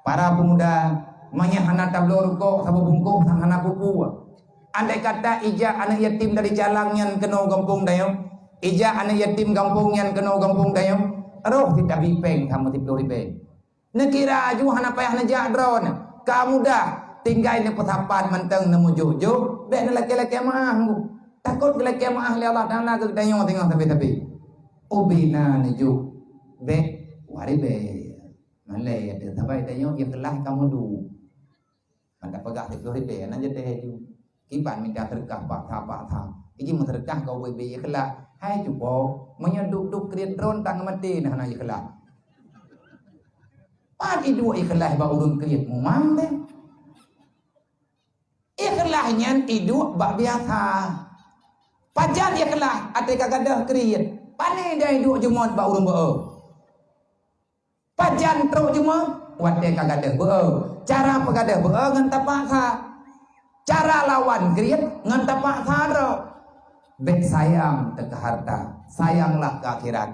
para pemuda menyahana tablo ruko sabu bungkuk sanghana pupu. Andai kata ija anak yatim dari jalang yang kena gampung dayo, ija anak yatim gampung yang kena gampung dayo, roh tidak bipeng kamu tiplo ribe. Nekira aju hana payah najak drone. Kamu dah tinggal ni petapan menteng nemu jojo, be laki-laki mah takut laki mah li Allah Taala ke dayo tengok tapi ubina neju be waribe. Malay ada tabai tanya yang kelah kamu du. Anda pegah 10 ribu aja teh ju. Kiban minta terkah pak tha. Iji mun terkah kau bebe kelah. Hai cupo menyeduk-duk kriat drone tang mati nah na kelah. Padi dua ikhlas ba urun kriat mumang teh. Ikhlahnya tidur bak biasa. Pajan ikhlas ate kagadah kriat. Pane dai duk jumon ba urun beu. Pajan teruk cuma wate kagadah beu. Cara pagadah beu ngan tapaksa. Cara lawan kriat ngan tapaksa ro. Bet sayang ke harta, sayanglah ke akhirat.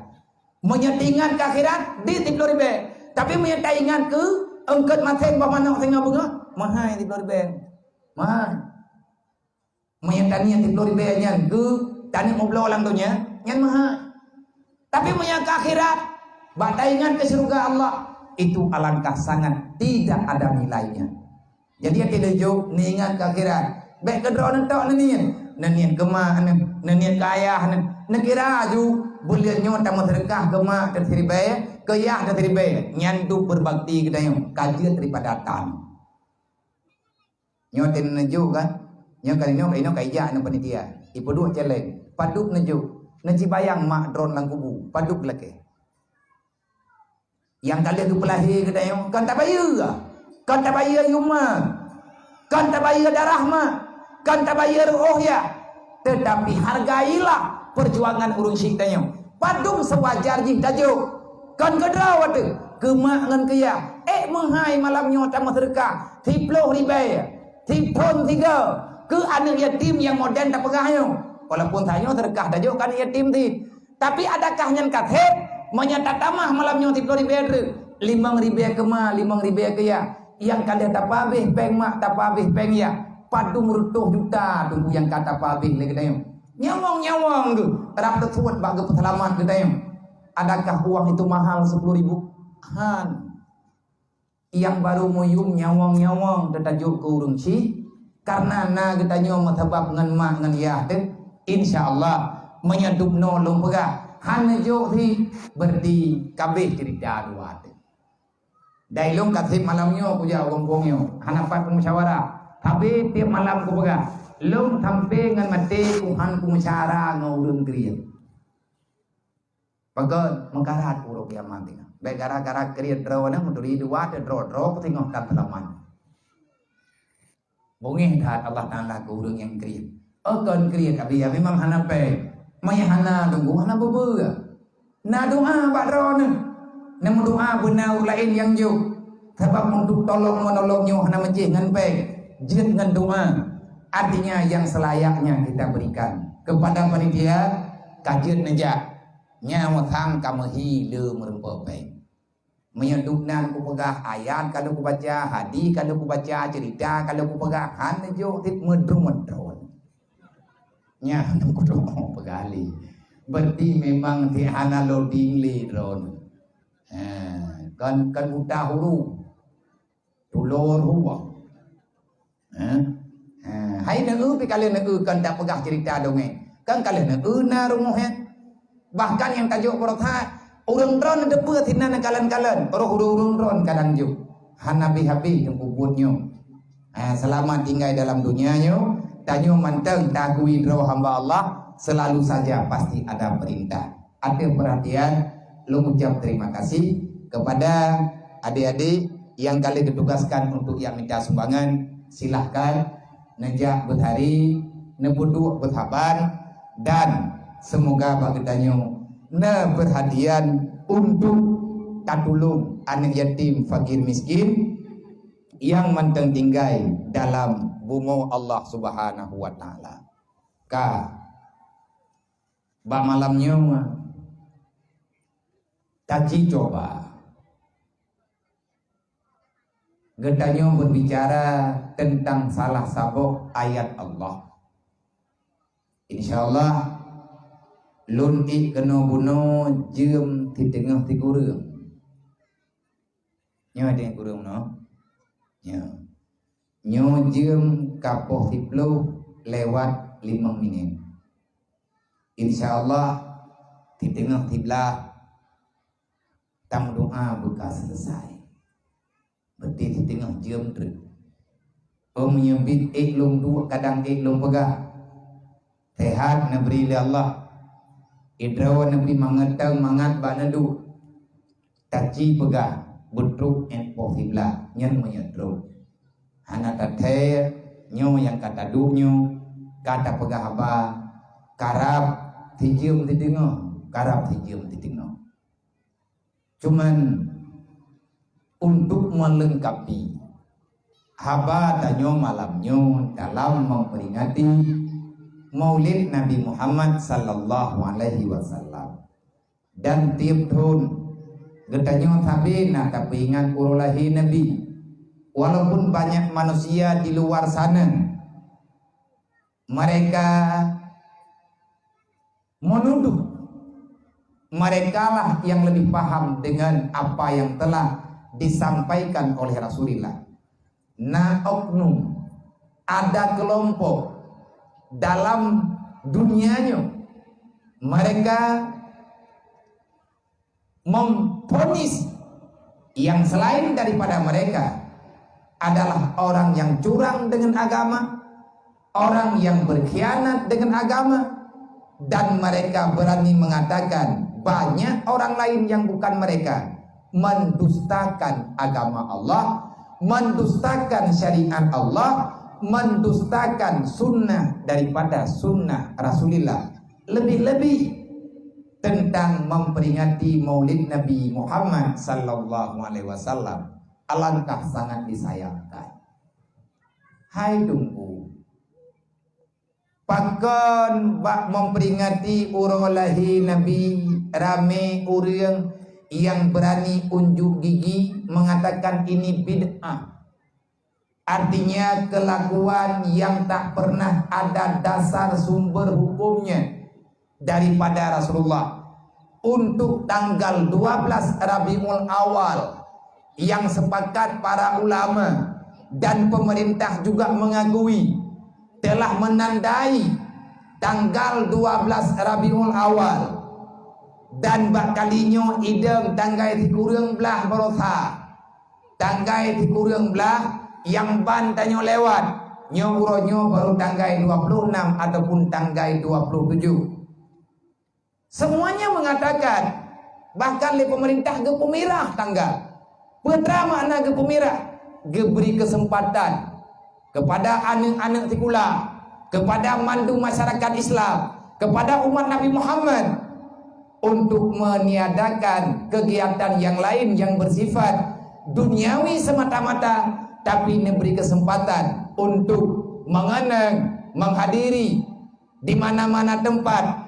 Menyetingan ke akhirat di 10 ribu. Tapi menyetaingan ke engket masing pamanok tengah bunga mahal 10 ribu. Mahal. Menyetanian 10 ribu nyan ke tani ngobrol orang tunya nyan mahal. Tapi menyangka akhirat bataingan ke surga Allah itu alangkah sangat tidak ada nilainya. Jadi tidak jauh niingat ke akhirat. Baik kedron entok nanian kema nanian kaya nekira aju bulian nyo tamu terkah kema teriribe kaya teriribe nyandu berbakti kedayo kajian daripada tan. Nyo tin neju kan. Nyo kalino kaya anu panitia. Ipo dua celeng paduk neju. Neji bayang mak drone lang kubu paduk lake. Yang kalian tu pelahi kedayo kan tak bayar. Kan tak bayar yuma. Kan tak bayar darah mah. Kan tak bayar roh ya. Tetapi hargailah perjuangan urung syiktanyo. Padung sewajar jih tajuk. Kan kedraw tu. Kemak ngan kaya. Menghai malamnya tamu terka. 10 ribu. Tipon 3. Ke anak yatim yang modern tak pegahnya. Walaupun tanya terkah tajuk kan yatim ti. Tapi adakah nyan kathet. Menyata tamah malamnya 10 ribu. 5 ribu kema 5 ribu kaya. Yang kalian tak habis peng mak tak habis peng ya. padu merutuh juta tu yang kata pabih lagi dah nyawang tu rap tersuat bagi peselamat kita adakah uang itu mahal 10.000 han yang baru muyum nyawang tetajuk ke urung ci karena na kita nyo matabab ngan mak ngan yah tu insyaallah menyedup nolong pegah han jo thi berdi kabeh cerita dua tu dai long kasih malamnya puja gombongnya han apa musyawarah tapi tiap malam ku pegah long sampai ngan mati ku han ku musyawarah ngurung kriya pagon mengkarat urang kiamat ni baik gara-gara kriya draw na muduri dua te draw ku tengok kan selamat bongeh dah Allah Taala ku urang yang kriya kon kriya abi memang hanape maya hana tunggu hana bebe na doa bak draw na namun doa benar lain yang jo sebab untuk tolong menolongnya hana menjih ngan pe jid ngan doa artinya yang selayaknya kita berikan kepada panitia kajian nejak nyawa thang kamahi le merempa pe menyeduknan ku pegah ayat kalau ku baca hadis kalau ku baca cerita kalau ku pegah han jo tit medro nya nam ku do pegali berarti memang ti hana loading li ron kan buta huru tulor huwa hai na pi kalian na kan tak pegah cerita dongeng kan kalian na rumuh bahkan yang tajuk berotha urang ron depe tina na kalian roh urang ron kadang jo hanabi habi yang kubutnyo selamat tinggal dalam dunianyo tanyo manteng tagui roh hamba Allah selalu saja pasti ada perintah ada perhatian lu ucap terima kasih kepada adik-adik yang kali ditugaskan untuk yang minta sumbangan silahkan nejak berhari nebudu berhaban dan semoga bagitanyo na berhadian untuk katulung anak yatim fakir miskin yang manteng tinggal dalam bumi Allah Subhanahu wa taala ka ba malamnya kaji coba Gedanyo berbicara tentang salah satu ayat Allah. InsyaAllah lun ik kena buno jem di tengah ti kurang. Nyo ada yang kurang no? Nyo jem kapoh tiplo lewat 5 minit. InsyaAllah di tengah tiblah tam doa buka selesai. Berarti di tengah jam tu. Menyebut iklung dua kadang iklung pegah. Sehat nabri Allah. Idrawa nabri mangatang mangat banadu. Taci pegah butruk and possibla nyen menyedruk. Hana tathe nyo yang kata dunyo kata pegah apa karab tijum di tengah karab tijum di tengah. Cuman untuk melengkapi haba tanyo malamnyo dalam memperingati Maulid Nabi Muhammad sallallahu alaihi wasallam dan tiap tahun getanyo sabi na kapingan urulahi Nabi walaupun banyak manusia di luar sana mereka menuduh mereka lah yang lebih paham dengan apa yang telah disampaikan oleh Rasulullah. Na oknum ada kelompok dalam dunianya mereka memponis yang selain daripada mereka adalah orang yang curang dengan agama, orang yang berkhianat dengan agama, dan mereka berani mengatakan banyak orang lain yang bukan mereka mendustakan agama Allah, mendustakan syariat Allah, mendustakan sunnah daripada sunnah Rasulullah, lebih-lebih tentang memperingati Maulid Nabi Muhammad sallallahu alaihi wasallam. Alangkah sangat disayangkan. Hai tunggu pakon bak memperingati urulahi Nabi rame urang yang berani unjuk gigi mengatakan ini bid'ah. Artinya kelakuan yang tak pernah ada dasar sumber hukumnya daripada Rasulullah. Untuk tanggal 12 Rabiul Awal yang sepakat para ulama dan pemerintah juga mengakui telah menandai tanggal 12 Rabiul Awal, dan bakalinya idem tanggai ti kurang belah berosa, tanggai ti kurang belah yang ban tanyo lewat nyo uronyo baru tanggai 26 ataupun tanggai 27. Semuanya mengatakan, bahkan le pemerintah ge pemirah tanggal putra makna ge pemirah ge beri kesempatan kepada anak-anak tikula, kepada mandu masyarakat Islam, kepada umat Nabi Muhammad untuk meniadakan kegiatan yang lain yang bersifat duniawi semata-mata, tapi memberi kesempatan untuk mengenang, menghadiri di mana-mana tempat,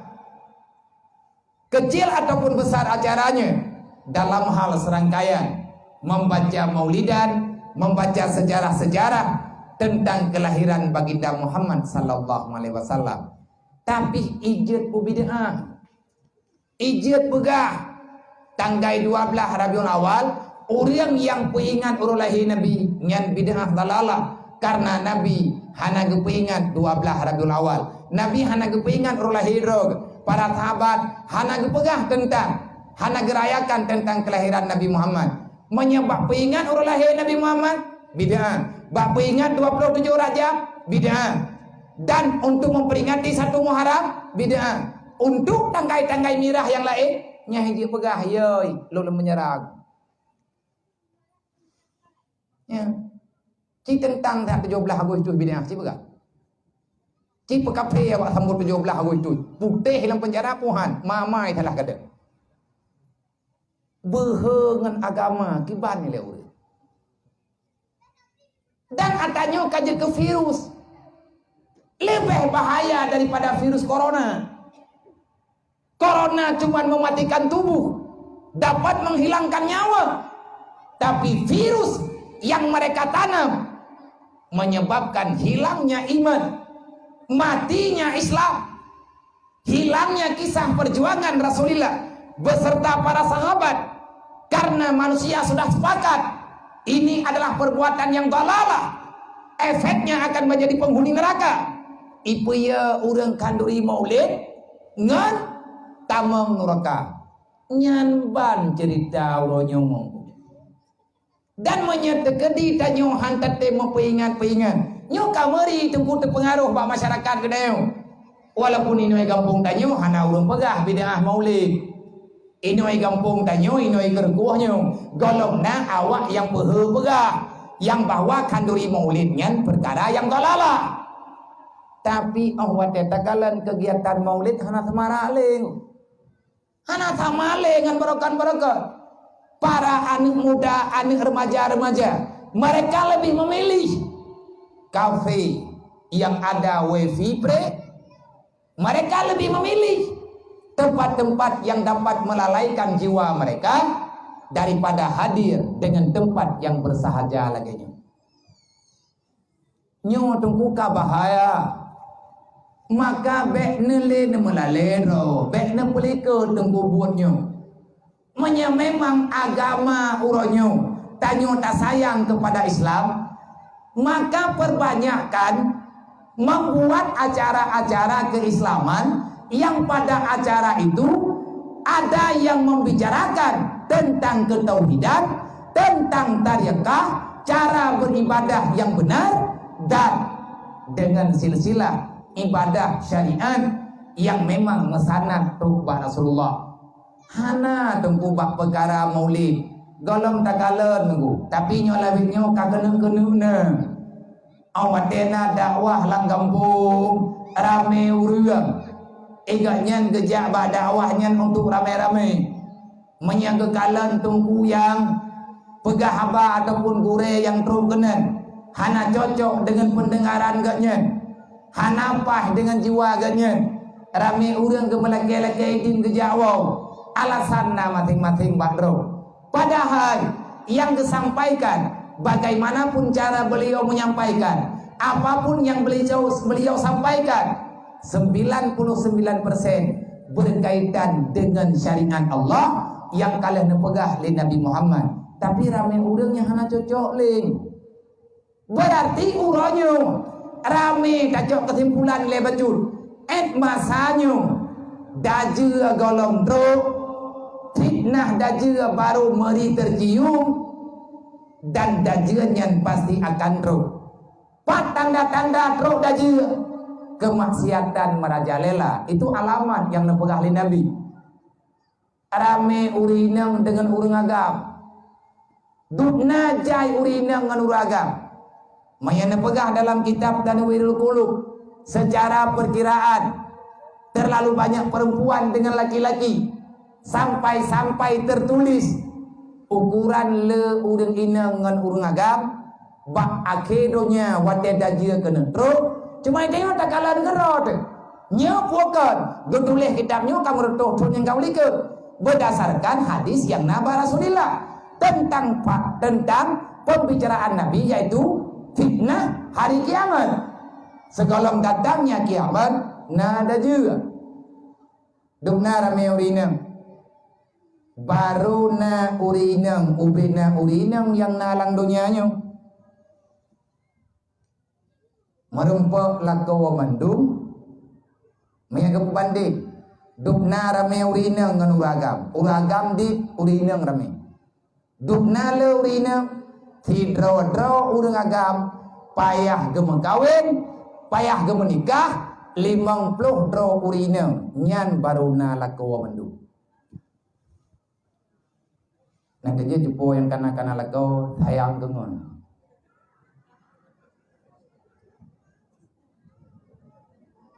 kecil ataupun besar acaranya, dalam hal serangkaian membaca maulidan, membaca sejarah-sejarah tentang kelahiran baginda Muhammad sallallahu alaihi wasallam. Tapi ijat bid'ah, ijat begah tanggai 12 Rabiul Awal. Orang yang peingat urang lahir Nabi nyan bid'ah dalalah, karena Nabi hana gepeingat 12 Rabiul Awal. Nabi hana gepeingat urang lahir para sahabat, hana gepegah tentang, hana gerayakan tentang kelahiran Nabi Muhammad. Menyebab peingat urang lahir Nabi Muhammad bid'ah. Bak peingat 27 Rajab bid'ah. Dan untuk memperingati 1 Muharram bid'ah. Untuk tanggai-tanggai mirah yang lain nya hiji pegah yoi lu menyerang. Ya. Ci tentang 17 Agustus bid'ah ci pegah. Ci pekape awak sambut 17 Agustus. Putih dalam penjara puhan, mamai telah kada. Behengan agama kiban ni le. Dan katanya kaji ke virus lebih bahaya daripada virus corona. Corona cuma mematikan tubuh, dapat menghilangkan nyawa. Tapi virus yang mereka tanam menyebabkan hilangnya iman, matinya Islam, hilangnya kisah perjuangan Rasulullah beserta para sahabat. Karena manusia sudah sepakat ini adalah perbuatan yang dalalah, efeknya akan menjadi penghuni neraka. Ipu ya urang kanduri maulid ngan tamang neraka nyan ban cerita uronyo mong dan menyatakan di tanyo hantar temo peingat-peingat nyo kamari tunggu terpengaruh bak masyarakat kedeo. Walaupun ini kampung tanyo hana urang pegah bid'ah maulid, inoi kampung tanyo inoi kerkuahnya golongna awak yang pegah yang bawa kanduri maulid nyan perkara yang dalalah. Tapi awak tetakalan kegiatan maulid hana semaraling, hana samaling ngan barokan-barokan. Para anak muda, anak remaja-remaja, mereka lebih memilih kafe yang ada wifi pre. Mereka lebih memilih tempat-tempat yang dapat melalaikan jiwa mereka daripada hadir dengan tempat yang bersahaja lagi. Nyo tungkuka bahaya. Maka bekne le melalero, bekne pelika tungku buatnyo. Memang agama uronyo tanyo tak sayang kepada Islam, maka perbanyakkan membuat acara-acara keislaman yang pada acara itu ada yang membicarakan tentang ketauhidan, tentang tarekah, cara beribadah yang benar, dan dengan silsilah ibadah syariat yang memang mesanad rubah Rasulullah. Hana tunggu bak perkara maulid golong tagalan nunggu, tapi nyo labinyo kagena-kena awak dena dakwah lang kampung rame urang egaknya gejak bak dakwahnya untuk rame-rame menyangkekalan tunggu yang pegah haba ataupun gure yang terkenan hana cocok dengan pendengaran gaknya, hana pah dengan jiwa gaknya, rame urang gemelake-lake din gejak wow. Alasanna masing-masing bakro. Padahal yang disampaikan bagaimanapun cara beliau menyampaikan, apapun yang beliau sampaikan, 99% berkaitan dengan syariat Allah yang kalian nepegah li Nabi Muhammad. Tapi ramai orang yang hana cocok ling. Berarti uronyo ramai cocok kesimpulan le bacul. Masanya daje golong drog, fitnah daje baru meri tercium, dan dajenyan pasti akan drog. Pat tanda-tanda drog daje, kemaksiatan merajalela. Itu alamat yang nepegah li Nabi. Rame urinang dengan urang agam, dukna jai urinang dengan urang agam. Maya nepegah dalam kitab Tanwirul Qulub, secara perkiraan terlalu banyak perempuan dengan laki-laki, sampai tertulis ukuran le urang inang dengan urang agam, bak akedonya wate dajia kena truk. Cuma tengok tak kalah gerot. Nya puakan, getulis kitabnya kamu retuh yang kau lihat berdasarkan hadis yang naba Rasulullah tentang pembicaraan Nabi, yaitu fitnah hari kiamat. Segolong datangnya kiamat, nada juga. Dukna rame urinang, baru na urinang, ubina urinang yang nalang dunianya. Merumpok lakawa mandung, menganggap bandit. Dukna rame urinang dengan uragam di urinang rame. Dukna le urinang, tidro urang agam, payah gemengkawin, payah gemenikah, 50 dro urinang, nyan baru na lakawa mandung. Nah kerja jupo yang kana lakaw sayang gengon.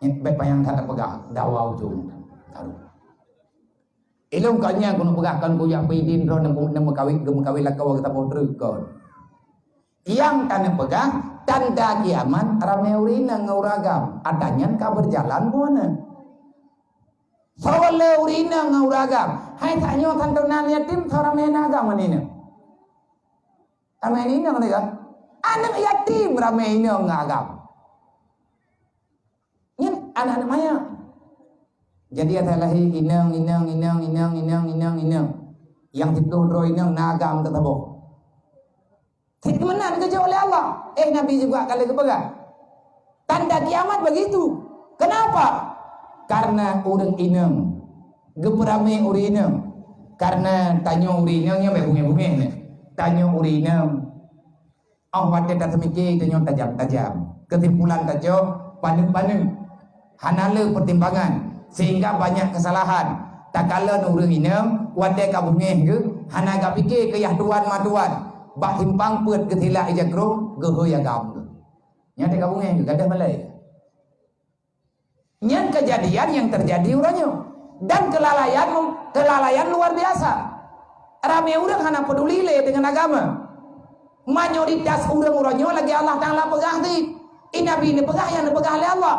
Baik payang kata pegah dawau jung taruh. Ilung kanya kuno pegahkan kuya pidin ro nang mekawin lakaw kita potreukon. Yang kana pegah tanda kiamat rame urina ngauragam, adanya ka berjalan buana. Sawale urina ngauragam, hai tanyo tantonan yatim rame nagam manina. Rame ini nang ka? Anak yatim rame ini ngagam. Anak-anak maya. Jadi atalahi inang. Yang ditudro inang nagam tetabo. Hikmanan kerja oleh Allah. Nabi juga kali kepegang. Tanda kiamat begitu. Kenapa? Karena urang inang. Geperame urinang. Karena tanya urinangnya bunga-bunga. Tanya urinang. Wate tak semiki tanya tajam-tajam. Kesimpulan tajam panen-panen. Hanale pertimbangan sehingga banyak kesalahan. Tak kala urang inang wate ka bunga ke hana ga fikir ke yah tuan matuan. Bak himpang put ketilak ijakro geho agam. Nya te ka bunga ke gadah balai. Nyan kejadian yang terjadi urangnya dan kelalaian luar biasa. Rame urang hana peduli le dengan agama. Mayoritas urang-urangnya lagi Allah Taala pegah ti. Nabi ini pegah yang dipegah oleh Allah.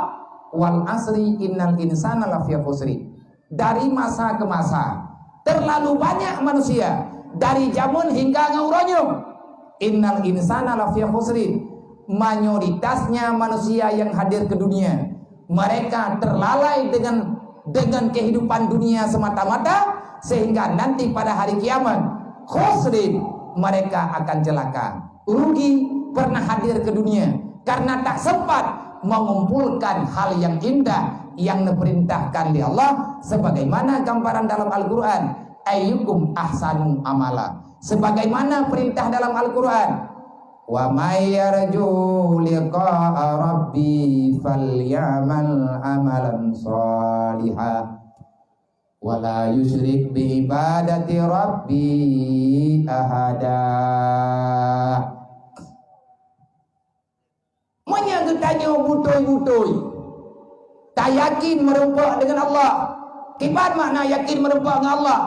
Wal asri innal insana lafi khusri. Dari masa ke masa terlalu banyak manusia, dari zaman hingga ngauronyo. Innal insana lafi khusri. Mayoritasnya manusia yang hadir ke dunia, mereka terlalai dengan kehidupan dunia semata-mata, sehingga nanti pada hari kiamat khusri, mereka akan celaka, rugi. Pernah hadir ke dunia karena tak sempat mengumpulkan hal yang indah yang diperintahkan di Allah, sebagaimana gambaran dalam Al-Quran, ayyukum ahsanu amala, sebagaimana perintah dalam Al-Quran, wa may yarju liqa'a rabbi falyamal amalan salihah wa la yusyrik bi ibadati rabbi ahada. Tanya butoi-butoi, tak yakin merupa dengan Allah. Kibat makna yakin merupa dengan Allah?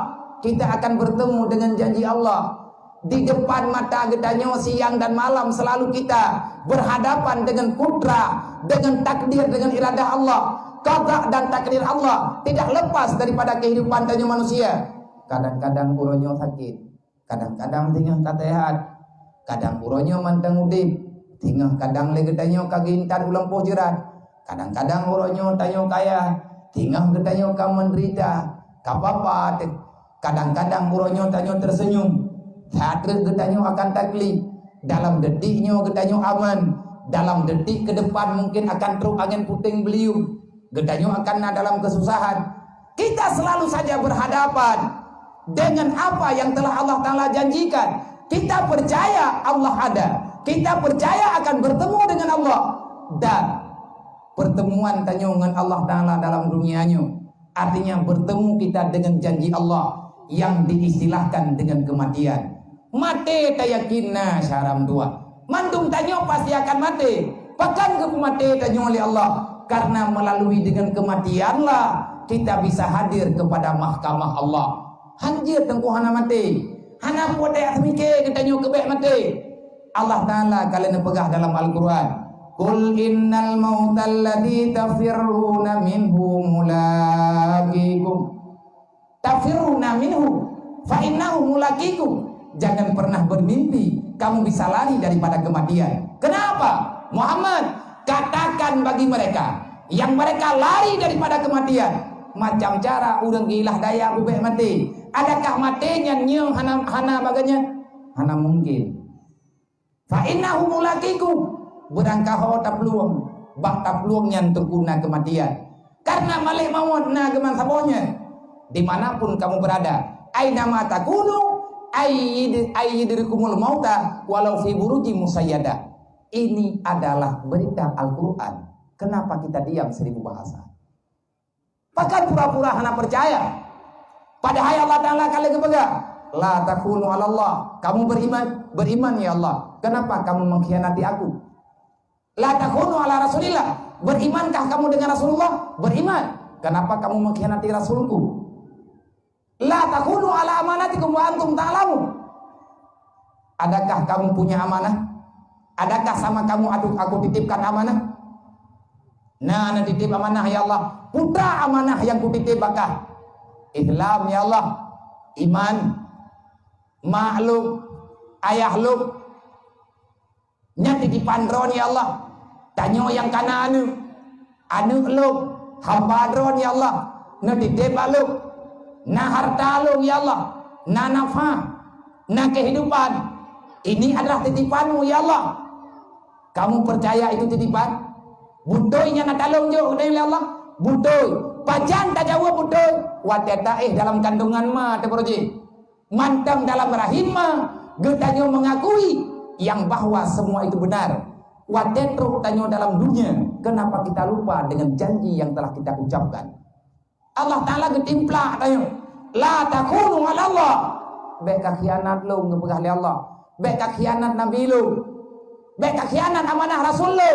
Kita akan bertemu dengan janji Allah di depan mata getanya siang dan malam. Selalu kita berhadapan dengan kudrah, dengan takdir, dengan iradah Allah. Qada dan takdir Allah tidak lepas daripada kehidupan tanya manusia. Kadang-kadang uronyo sakit, kadang-kadang dengan katahat, Kadang uronyo mantang udip, tingah kadang legedanyo kagintan ulang pojeran. Kadang-kadang uronyo tanyo kaya, tingah gedanyo ka menderita. Kapapa, kadang-kadang uronyo tanyo tersenyum. Teatre gedanyo akan takli. Dalam detiknya gedanyo aman. Dalam detik ke depan mungkin akan truk angin puting beliung. Gedanyo akan dalam kesusahan. Kita selalu saja berhadapan dengan apa yang telah Allah Ta'ala janjikan. Kita percaya Allah ada. Kita percaya akan bertemu dengan Allah. Dan pertemuan tanyo dengan Allah Ta'ala dalam dunianya artinya bertemu kita dengan janji Allah yang diistilahkan dengan kematian. Mati tayakinna syaram dua. Mandung tanyo pasti akan mati. Bahkan ke mati tanyo oleh Allah. Karena melalui dengan kematianlah kita bisa hadir kepada mahkamah Allah. Hanjir tengku hana mati. Hana buat daya semike kita nyu kebek mati. Allah Ta'ala kalian pegah dalam Al-Quran. Qul innal mautal ladzi tafirruna minhu mulaqikum. Tafirruna minhu fa innahu mulaqikum. Jangan pernah bermimpi kamu bisa lari daripada kematian. Kenapa? Muhammad, katakan bagi mereka yang mereka lari daripada kematian, macam cara urang gilah daya ubek mati. Adakah matinya nyeng hana baganya? Hana mungkin. Fa innahu mulaqikum. Berangkah tak peluang, bak tak peluang yang terguna kematian. Karena malik maut na geman sabonya. Dimanapun kamu berada, aina ma takunu ayyidrikumul mauta walau fi buruji musayyada. Ini adalah berita Al-Quran. Kenapa kita diam 1000 bahasa? Bahkan pura-pura hana percaya. Padahal Allah Ta'ala kali kepegang. La takunu ala Allah. Kamu beriman ya Allah. Kenapa kamu mengkhianati aku? La takunu ala Rasulillah. Berimankah kamu dengan Rasulullah? Beriman. Kenapa kamu mengkhianati Rasulku? La takunu ala amanatikum wa antum ta'lamun. Adakah kamu punya amanah? Adakah sama kamu aku titipkan amanah? Nah, titip amanah ya Allah. Putra amanah yang kutitip bakah Islam ya Allah. Iman, maklum, ayah lu. Nya titipan ron ya Allah. Tanyo yang kana anu lu hamba ron ya Allah. Na titip lu. Na harta lu ya Allah. Na nafah, na kehidupan. Ini adalah titipanmu ya Allah. Kamu percaya itu titipan? Budoynya na talong jo dari Allah. Budoy. Pajan tak jawab budoy. Wateta dalam kandungan ma teproji. Mantang dalam rahim ma. Getanyo mengakui yang bahwa semua itu benar. Watetro tanyo dalam dunia. Kenapa kita lupa dengan janji yang telah kita ucapkan? Allah Ta'ala getimpla tanyo. La takunu ala Allah. Beka khianat lu ngepegah li Allah. Beka khianat Nabi lu. Beka khianat amanah Rasul lu.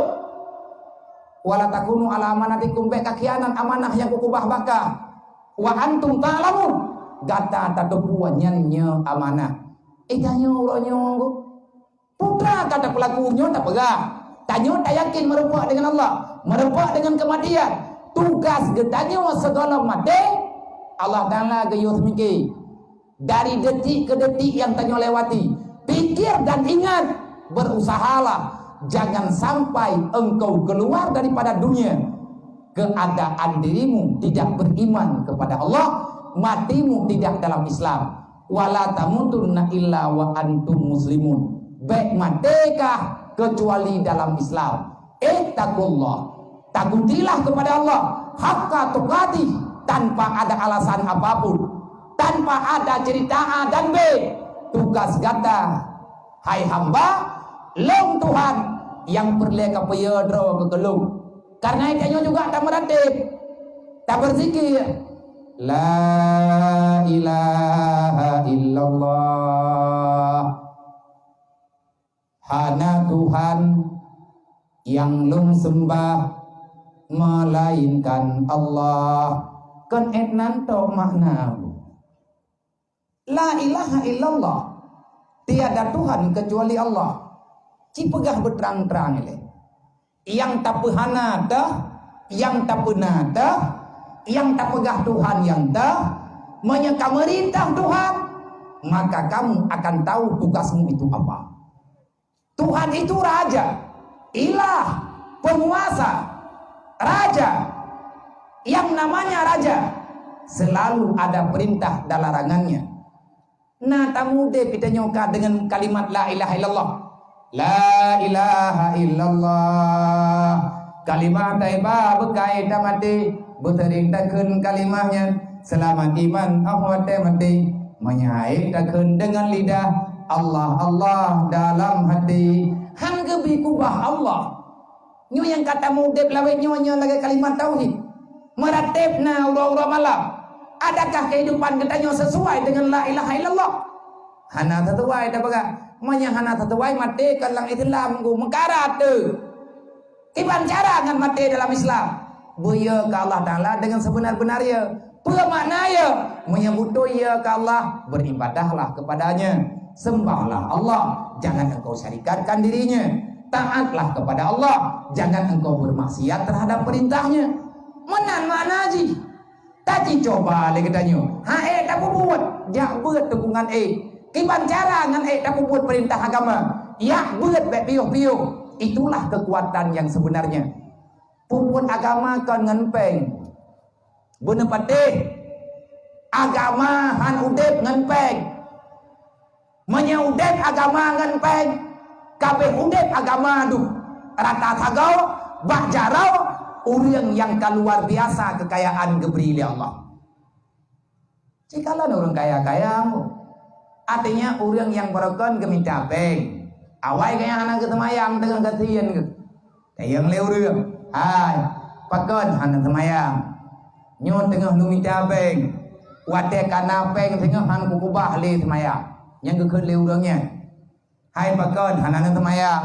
Wala takunu ala amanatikum. Beka khianat amanah yang kukubah baka. Wa antum ta'lamun. Gata tatupuan nyanyi amanah. Ikanyo uronyo. Putra kata pelakunya tak pegah. Tanyo tak yakin merupak dengan Allah. Merupak dengan kematian. Tugas getanyo segala mati. Allah Ta'ala gayuh miki. Dari detik ke detik yang tanyo lewati. Pikir dan ingat. Berusahalah. Jangan sampai engkau keluar daripada dunia. Keadaan dirimu tidak beriman kepada Allah. Matimu tidak dalam Islam. Wala tamutunna illa wa antum muslimun. Baik matekah kecuali dalam Islam. Ittaqullah. Takutilah kepada Allah. Haqqa tuqatih. Tanpa ada alasan apapun. Tanpa ada cerita A dan B. Tugas gata. Hai hamba. Long Tuhan yang perleka peyadro kegelung. Karena itu juga tak meratib, tak berzikir. La ilaha illallah. Hana Tuhan yang lung sembah melainkan Allah. Kan etnanto makna. La ilaha illallah. Tiada Tuhan kecuali Allah. Cipegah berterang-terang ini. Yang tak pehana dah, yang tak pernah dah, yang tak pegah Tuhan yang dah, menyeka merintah Tuhan, maka kamu akan tahu tugasmu itu apa. Tuhan itu raja, ilah, penguasa, raja. Yang namanya raja selalu ada perintah dan larangannya. Nah, tamu deh kita nyoka dengan kalimat la ilaha illallah. La ilaha illallah. Kalimat taibah berkaitan mati, bertering takun kalimahnya. Selamat iman ahwat mati, menyait takun dengan lidah. Allah Allah dalam hati. Han gebi kubah Allah. Nyo yang kata mudib lawe nyonya lagi kalimat tauhid. Meratibna ura-ura malam. Adakah kehidupan kita nyo sesuai dengan la ilaha illallah? Hana sesuai dah baga. Manya hana sesuai mati kalang Islam ku mengkarat tu. Kiban cara ngan mati dalam Islam. Buya ke Allah Ta'ala dengan sebenar-benarnya. Apa maknanya? Menyebutu ya ke Allah, beribadahlah kepadanya. Sembahlah Allah, jangan engkau syarikatkan dirinya. Taatlah kepada Allah, jangan engkau bermaksiat terhadap perintahnya. Menan mana ji? Tadi coba lagi tanya. Ha tak buat, jak buat dukungan Kiban cara ngan tak buat perintah agama. Ya buat bet piuh-piuh. Itulah kekuatan yang sebenarnya. Pupun agama kan ngenpeng. Bener patih. Agama han udep ngenpeng. Menyaudep agama ngenpeng. Kabeh udep agama duh. Rata tagaw, bak jarau, orang yang keluar biasa kekayaan geberi oleh Allah. Jikalau orang kaya-kaya, artinya orang yang berokon geminta beng. Awai kaya anak ketemayang dengan ketian ke. Yang leureum. Hai, pakon anak temayang. Nyo tengah lu minta beng. Wate kana beng tengah han kukubah le temayang. Yang kekeun leureumnya. Hai pakon anak temayang.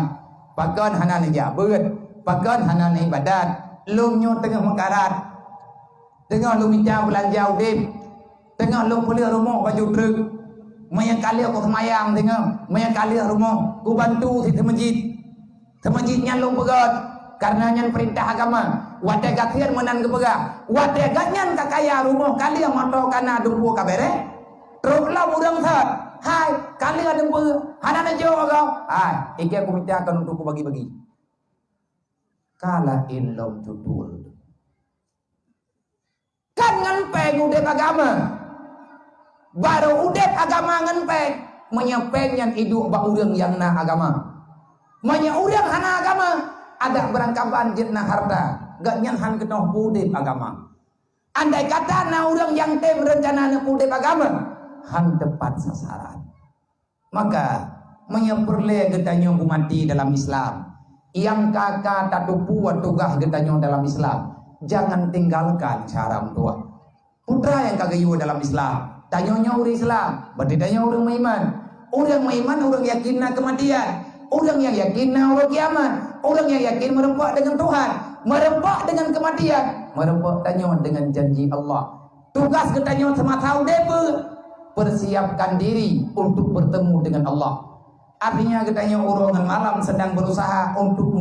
Pakon anak jabeut. Pakon anak ibadat. Lu nyo tengah mengkarat. Tengah lu minta belanja udip. Tengah lu beli rumah baju truk. Mayang kali aku semayang tengok. Mayang kali rumah ku bantu di masjid. Di masjidnya lu pegat. Karena nyan perintah agama. Wadah gatian menan kepega. Wadah ganyan kakaya rumah kali yang moto kana dumpu kabere. Terus lah urang thad. Hai, kali ada dumpu. Hana jo kau. Hai, iki aku minta akan untuk ku bagi-bagi. Kala ilom tutul. Kan nganpeng udah agama. Baru udep agama ngenpeng. Menyepeng yang hidup ba urang yang na agama. Manya urang hana agama. Ada berangkapan jetna harta. Gak nyanhan kenoh udep agama. Andai kata na urang yang tem rencana na udep agama. Han tepat sasaran. Maka menyeperle getanyo mati dalam Islam. Yang kakak tak buat tugas getanyo dalam Islam. Jangan tinggalkan cara tua. Putra yang kagayu dalam Islam. Tanyonya orang Islam, berarti tanya orang beriman. Orang beriman, orang yakin na kematian. Orang yang yakin na orang kiamat. Orang yang yakin merempak dengan Tuhan, merempak dengan kematian, merempak tanya dengan janji Allah. Tugas kita semata udepe, persiapkan diri untuk bertemu dengan Allah. Artinya kita orang malam sedang berusaha untuk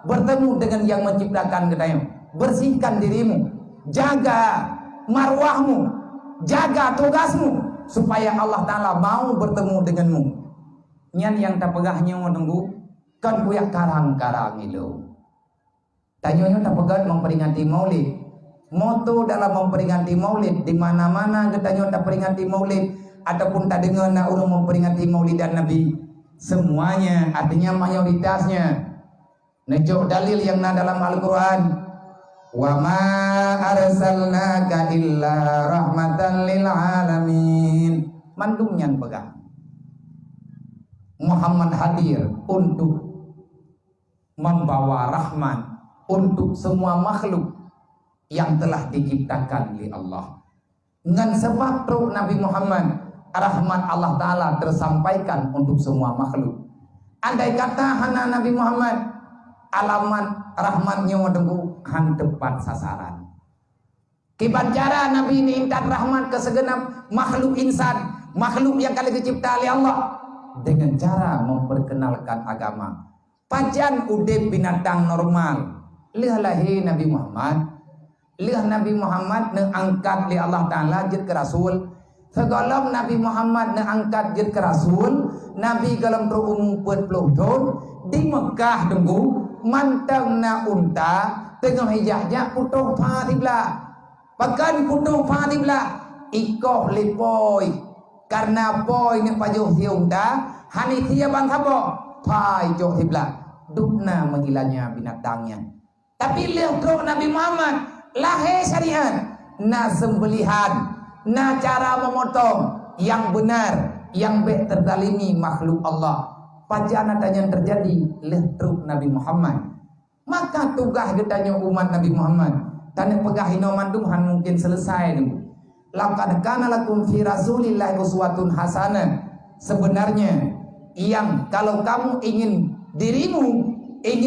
bertemu dengan yang menciptakan kita. Bersihkan dirimu, jaga marwahmu. Jaga tugasmu supaya Allah Ta'ala mau bertemu denganmu. Nyan yang tak pegahnya menunggu kan kuyak karang-karang itu. Tanyonya tak pegat memperingati maulid. Moto dalam memperingati maulid di mana-mana ketanyo tak peringati maulid ataupun tak dengar nak orang memperingati maulid dan Nabi. Semuanya artinya mayoritasnya nejuk dalil yang na dalam Al-Quran. Wa ma arsalnaka illa rahmatan lil alamin. Mandumnya pegang. Muhammad hadir untuk membawa rahmat untuk semua makhluk yang telah diciptakan oleh Allah. Dengan sebab Nabi Muhammad, rahmat Allah Ta'ala tersampaikan untuk semua makhluk. Andai kata hana Nabi Muhammad, alamat rahmatnya menunggu han tepat sasaran. Kiban cara Nabi ini intan rahmat ke segenap makhluk insan, makhluk yang kali dicipta oleh Allah dengan cara memperkenalkan agama. Pajan udep binatang normal. Lihalah Nabi Muhammad. Lihat Nabi Muhammad angkat oleh Allah Ta'ala jid ke Rasul. Segala Nabi Muhammad na angkat jid ke Rasul, Nabi galam tu umum 40 tahun di Mekah tunggu mantang na unta tengah hijahnya putung fatiblah. Bahkan putung fatiblah ikoh lipoi karena poi ni pajuh unta hani tia bang habo pai joh hiblah dukna menghilangnya binatangnya. Tapi lihat Nabi Muhammad lahir syariat na sembelihan na cara memotong yang benar yang baik terdalimi makhluk Allah. Pajana yang terjadi letruk Nabi Muhammad. Maka tugas ditanya umat Nabi Muhammad. Tanya pegah hinoman Tuhan mungkin selesai dulu. Laqad kana lakum fi Rasulillah uswatun hasanah. Sebenarnya yang kalau kamu ingin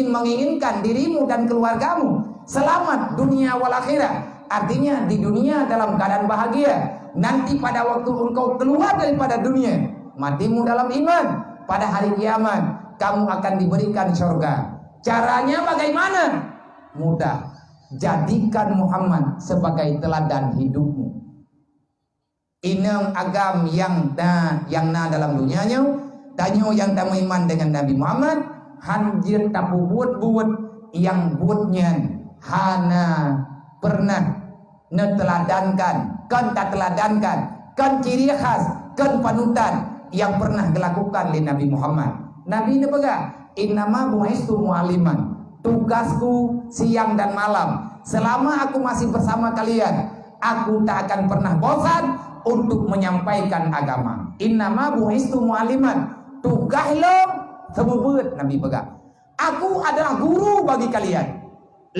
menginginkan dirimu dan keluargamu selamat dunia wal akhirat, artinya di dunia dalam keadaan bahagia, nanti pada waktu engkau keluar daripada dunia, matimu dalam iman, pada hari kiamat kamu akan diberikan surga. Caranya bagaimana? Mudah. Jadikan Muhammad sebagai teladan hidupmu. Inang agam yang na dalam dunianya, tanyo yang tak iman dengan Nabi Muhammad, hanjir tapu buat yang buatnya hana pernah neteladankan, kan tak teladankan, kan ciri khas, kan panutan yang pernah dilakukan oleh Nabi Muhammad. Nabi ini pegang, innama bu'istu mu'aliman, tugasku siang dan malam. Selama aku masih bersama kalian, aku tak akan pernah bosan untuk menyampaikan agama. Innama bu'istu mu'aliman, tugas lo sebebut Nabi pegang. Aku adalah guru bagi kalian.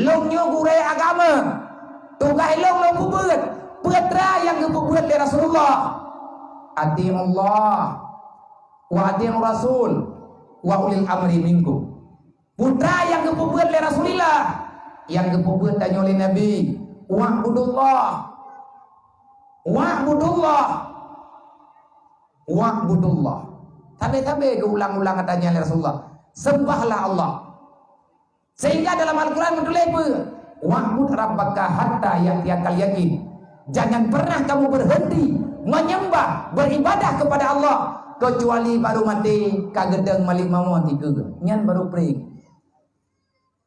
Longnya guru agama. Tugas lo bebut. Putra yang kebebut dari Rasulullah. Ati Allah wa ati Rasul wa ulil amri minkum. Putra yang kebebut oleh Rasulullah, yang kebebut tanya oleh Nabi, wa'budullah tabe-tabe keulang-ulang katanya oleh Rasulullah, sembahlah Allah. Sehingga dalam Al-Quran menulis wa'bud rabbaka hatta ya'tiyakal yakin. Jangan pernah kamu berhenti menyembah, beribadah kepada Allah kecuali baru mati kagedeng malik mawon tiga nyan baru pring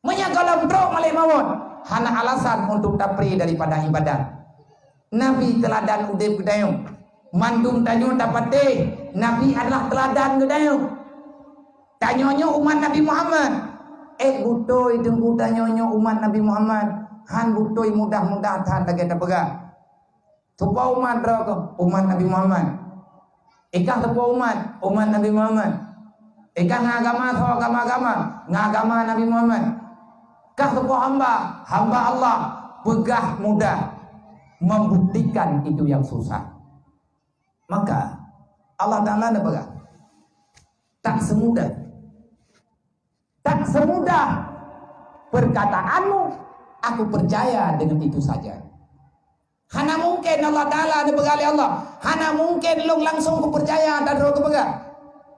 menyakalam bro malik mawon hana alasan untuk tapri daripada ibadah. Nabi teladan udip gedayung mandum tanyo dapate Nabi adalah teladan gedayung. Tanyonyo umat Nabi Muhammad butoy dengku tanyonyo umat Nabi Muhammad han butoy mudah-mudah tahan tagay tapega tupa umat umat Nabi Muhammad ikah tupa umat Nabi Muhammad ikah ngagama so ngagama Nabi Muhammad kah tupa hamba Allah pegah mudah membuktikan itu yang susah. Maka Allah Ta'ala ada pegang tak semudah perkataanmu aku percaya dengan itu saja. Hana mungkin Allah Ta'ala ada pegali Allah. Hana mungkin lu langsung percaya dan roh kepegang.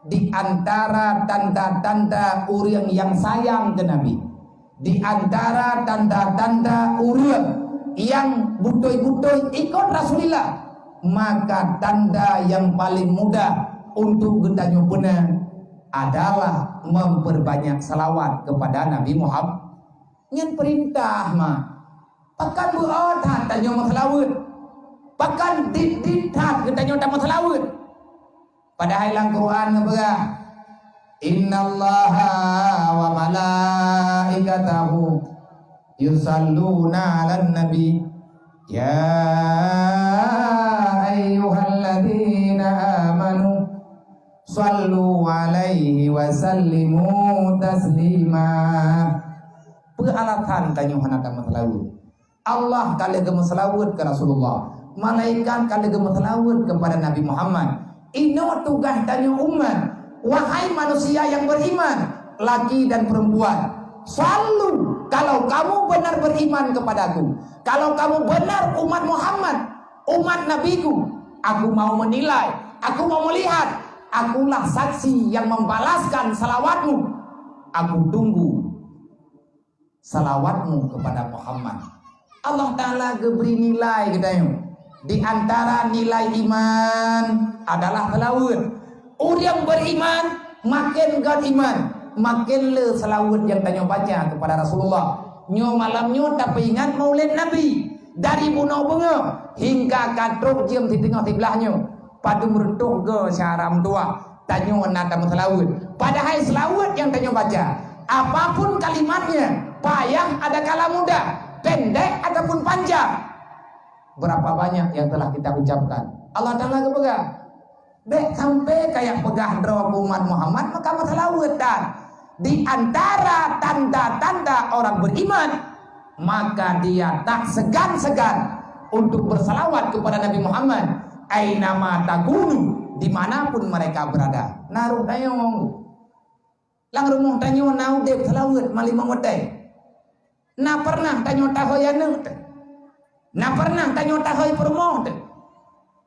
Di antara tanda-tanda orang yang sayang ke Nabi, di antara tanda-tanda orang yang butoy-butoy ikut Rasulullah, maka tanda yang paling mudah untuk gendanyo benar adalah memperbanyak salawat kepada Nabi Muhammad. Yang perintah mah pakan berotat tanyo masalawat, pakan ditat gendanyo tak masalawat. Padahal dalam Quran ngeberah innallaha wa malaikatahu yusalluna 'alan nabi ya ayyuhalladzina amanu sallu 'alaihi wa sallimu taslima. Peralatan tanyo hanata masalawat. Allah kali gemeselawat ke Rasulullah, malaikat kali gemeselawat kepada Nabi Muhammad. Ino tugas tanyo umat, wahai manusia yang beriman, laki dan perempuan, selalu kalau kamu benar beriman kepadaku, kalau kamu benar umat Muhammad, umat Nabiku, aku mau menilai, aku mau melihat, akulah saksi yang membalaskan salawatmu. Aku tunggu salawatmu kepada Muhammad. Allah Ta'ala beri nilai kita yuk. Di antara nilai iman adalah selawat. Orang beriman makin gad iman, makin le selawat yang tanya baca kepada Rasulullah. Nyo malamnya tapi ingat maulid Nabi dari bunau bunga hingga katruk jam di tengah tibelahnya. Padu meretuk ke syaram tua tanya nata selawat. Padahal selawat yang tanya baca, apapun kalimatnya, payah ada kala muda, pendek ataupun panjang. Berapa banyak yang telah kita ucapkan. Allah Ta'ala kepegang. Dek sampai kayak pegah draw umat Muhammad maka selawat dan di antara tanda-tanda orang beriman maka dia tak segan-segan untuk bersalawat kepada Nabi Muhammad ainama takunu dimanapun mereka berada. Naruh tayong lang rumah tanyo nau dek salawat malimang wadai. Na pernah tanyo tahoyanu. Na pernah tanyo tahoy permoh.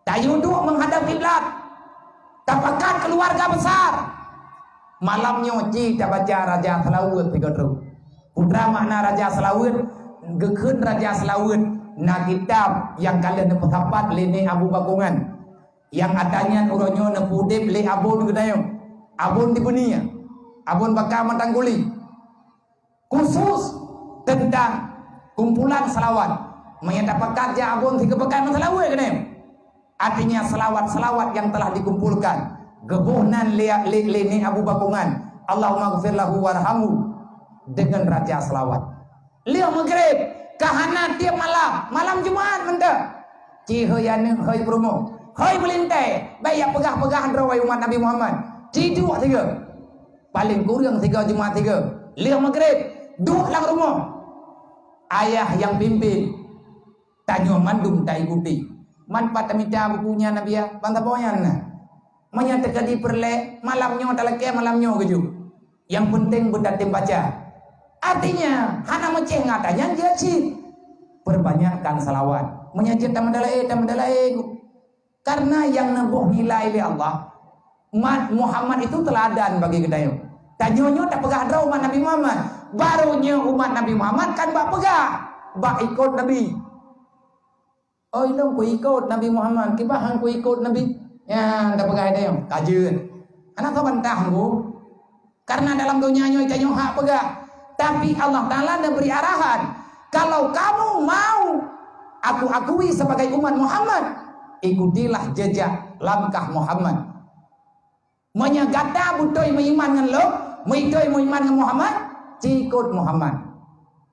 Tayo duk menghadap kiblat. Tapakan keluarga besar. Malamnya kita baca Raja Selawat tiga terus. Putra makna Raja Selawat, gekun Raja Selawat. Na kitab yang kalian dapat lini Abu Bakungan. Yang adanya uronyo nepudip le abun gedayo. Abun di dunia. Abun bakal mentangguli. Khusus tentang kumpulan selawat. Menyatakan ja abun tiga bakal selawat gedayo. Artinya selawat-selawat yang telah dikumpulkan. Gebuhnan lini Abu Bakungan. Allahumma gfir lahu warhamu. Dengan Raja Selawat. Lihat maghrib. Kahana tiap malam. Malam Jumat mentah. Cihoyane hoy promo. Hoy melintai. Bayak pegah-pegah rawai umat Nabi Muhammad. Ciduk tiga. Paling kurang 3 Jumat 3. Lihat maghrib. Duk lang rumah. Ayah yang pimpin. Tanya mandum tak ikuti. Manfaat minta bukunya Nabi ya, bantah poyan nah. Menyatakan di perle malamnya talake malamnya keju. Yang penting berdatim baca. Artinya hana meceh ngatanya dia sih. Perbanyakkan salawat. Menyajat tamadalae. Karena yang nebuh nilai li Allah. Muhammad itu teladan bagi kita yuk. Tanyonyo tak pegah draw umat Nabi Muhammad. Barunya umat Nabi Muhammad kan bak pegah. Bak ikut Nabi. Oh ilong ku ikut Nabi Muhammad, kibahan ku ikut Nabi. Ya, dah pegai dia yang kajian. Anak kau bantah ku. Karena dalam dunia nyoy kanyo hak pegah. Tapi Allah Ta'ala dah beri arahan. Kalau kamu mau aku akui sebagai umat Muhammad, ikutilah jejak langkah Muhammad. Menyagata butoy meiman dengan lo, meitoy meiman dengan Muhammad, cikut Muhammad.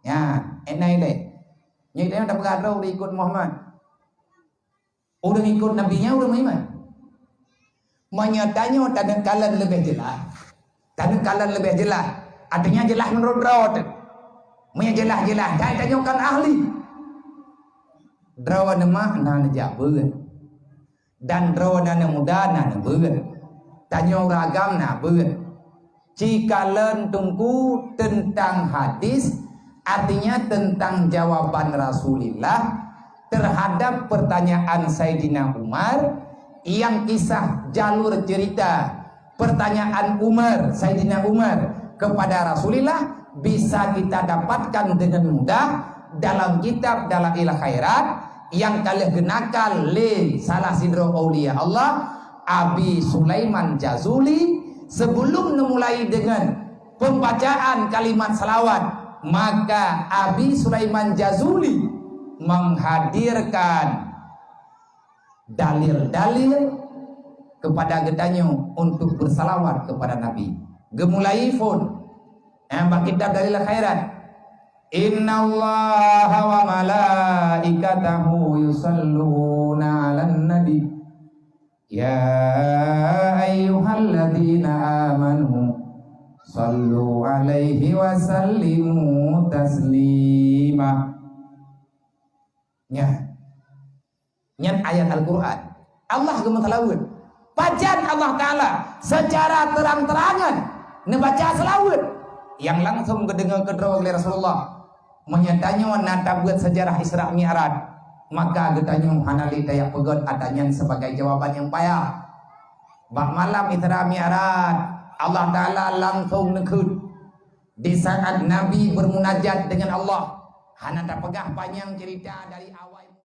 Ya, enai deh. Nyoy dia dah pegai draw ikut Muhammad. Udah ikut nabinya udah beriman. Menyatanya tanda kalan lebih jelas. Tanda kalan lebih jelas. Artinya jelas menurut drawat. Jelas. Saya tanyakan ahli. Drawat nama nana jabun. Dan drawat nana muda nana bun. Tanya ragam nana bun. Jika len tunggu tentang hadis. Artinya tentang jawaban Rasulullah terhadap pertanyaan Sayyidina Umar yang kisah jalur cerita pertanyaan Sayyidina Umar kepada Rasulullah bisa kita dapatkan dengan mudah dalam kitab Dalail Khairat yang kalian genakan le salah sidro aulia Allah Abi Sulaiman Jazuli. Sebelum memulai dengan pembacaan kalimat salawat, maka Abi Sulaiman Jazuli menghadirkan dalil-dalil kepada gedanyo untuk bersalawat kepada Nabi. Gemulai pun kitab Dalil Khairat. Innallaha wa malaikatahu yusalluna 'alan nabi. Ya ayyuhalladzina amanu sallu 'alaihi wa sallimu taslima. Nyan ayat Al-Quran Allah gemetalawun pajan Allah Ta'ala secara terang-terangan membaca selawat yang langsung kedengar kedua oleh Rasulullah menyatanya nata buat sejarah Isra Mi'raj. Maka getanya hanali tayak pegot adanya sebagai jawaban yang payah. Bak malam Isra Mi'raj Allah Ta'ala langsung nekut di saat Nabi bermunajat dengan Allah. Hana tak pegah panjang cerita dari awal.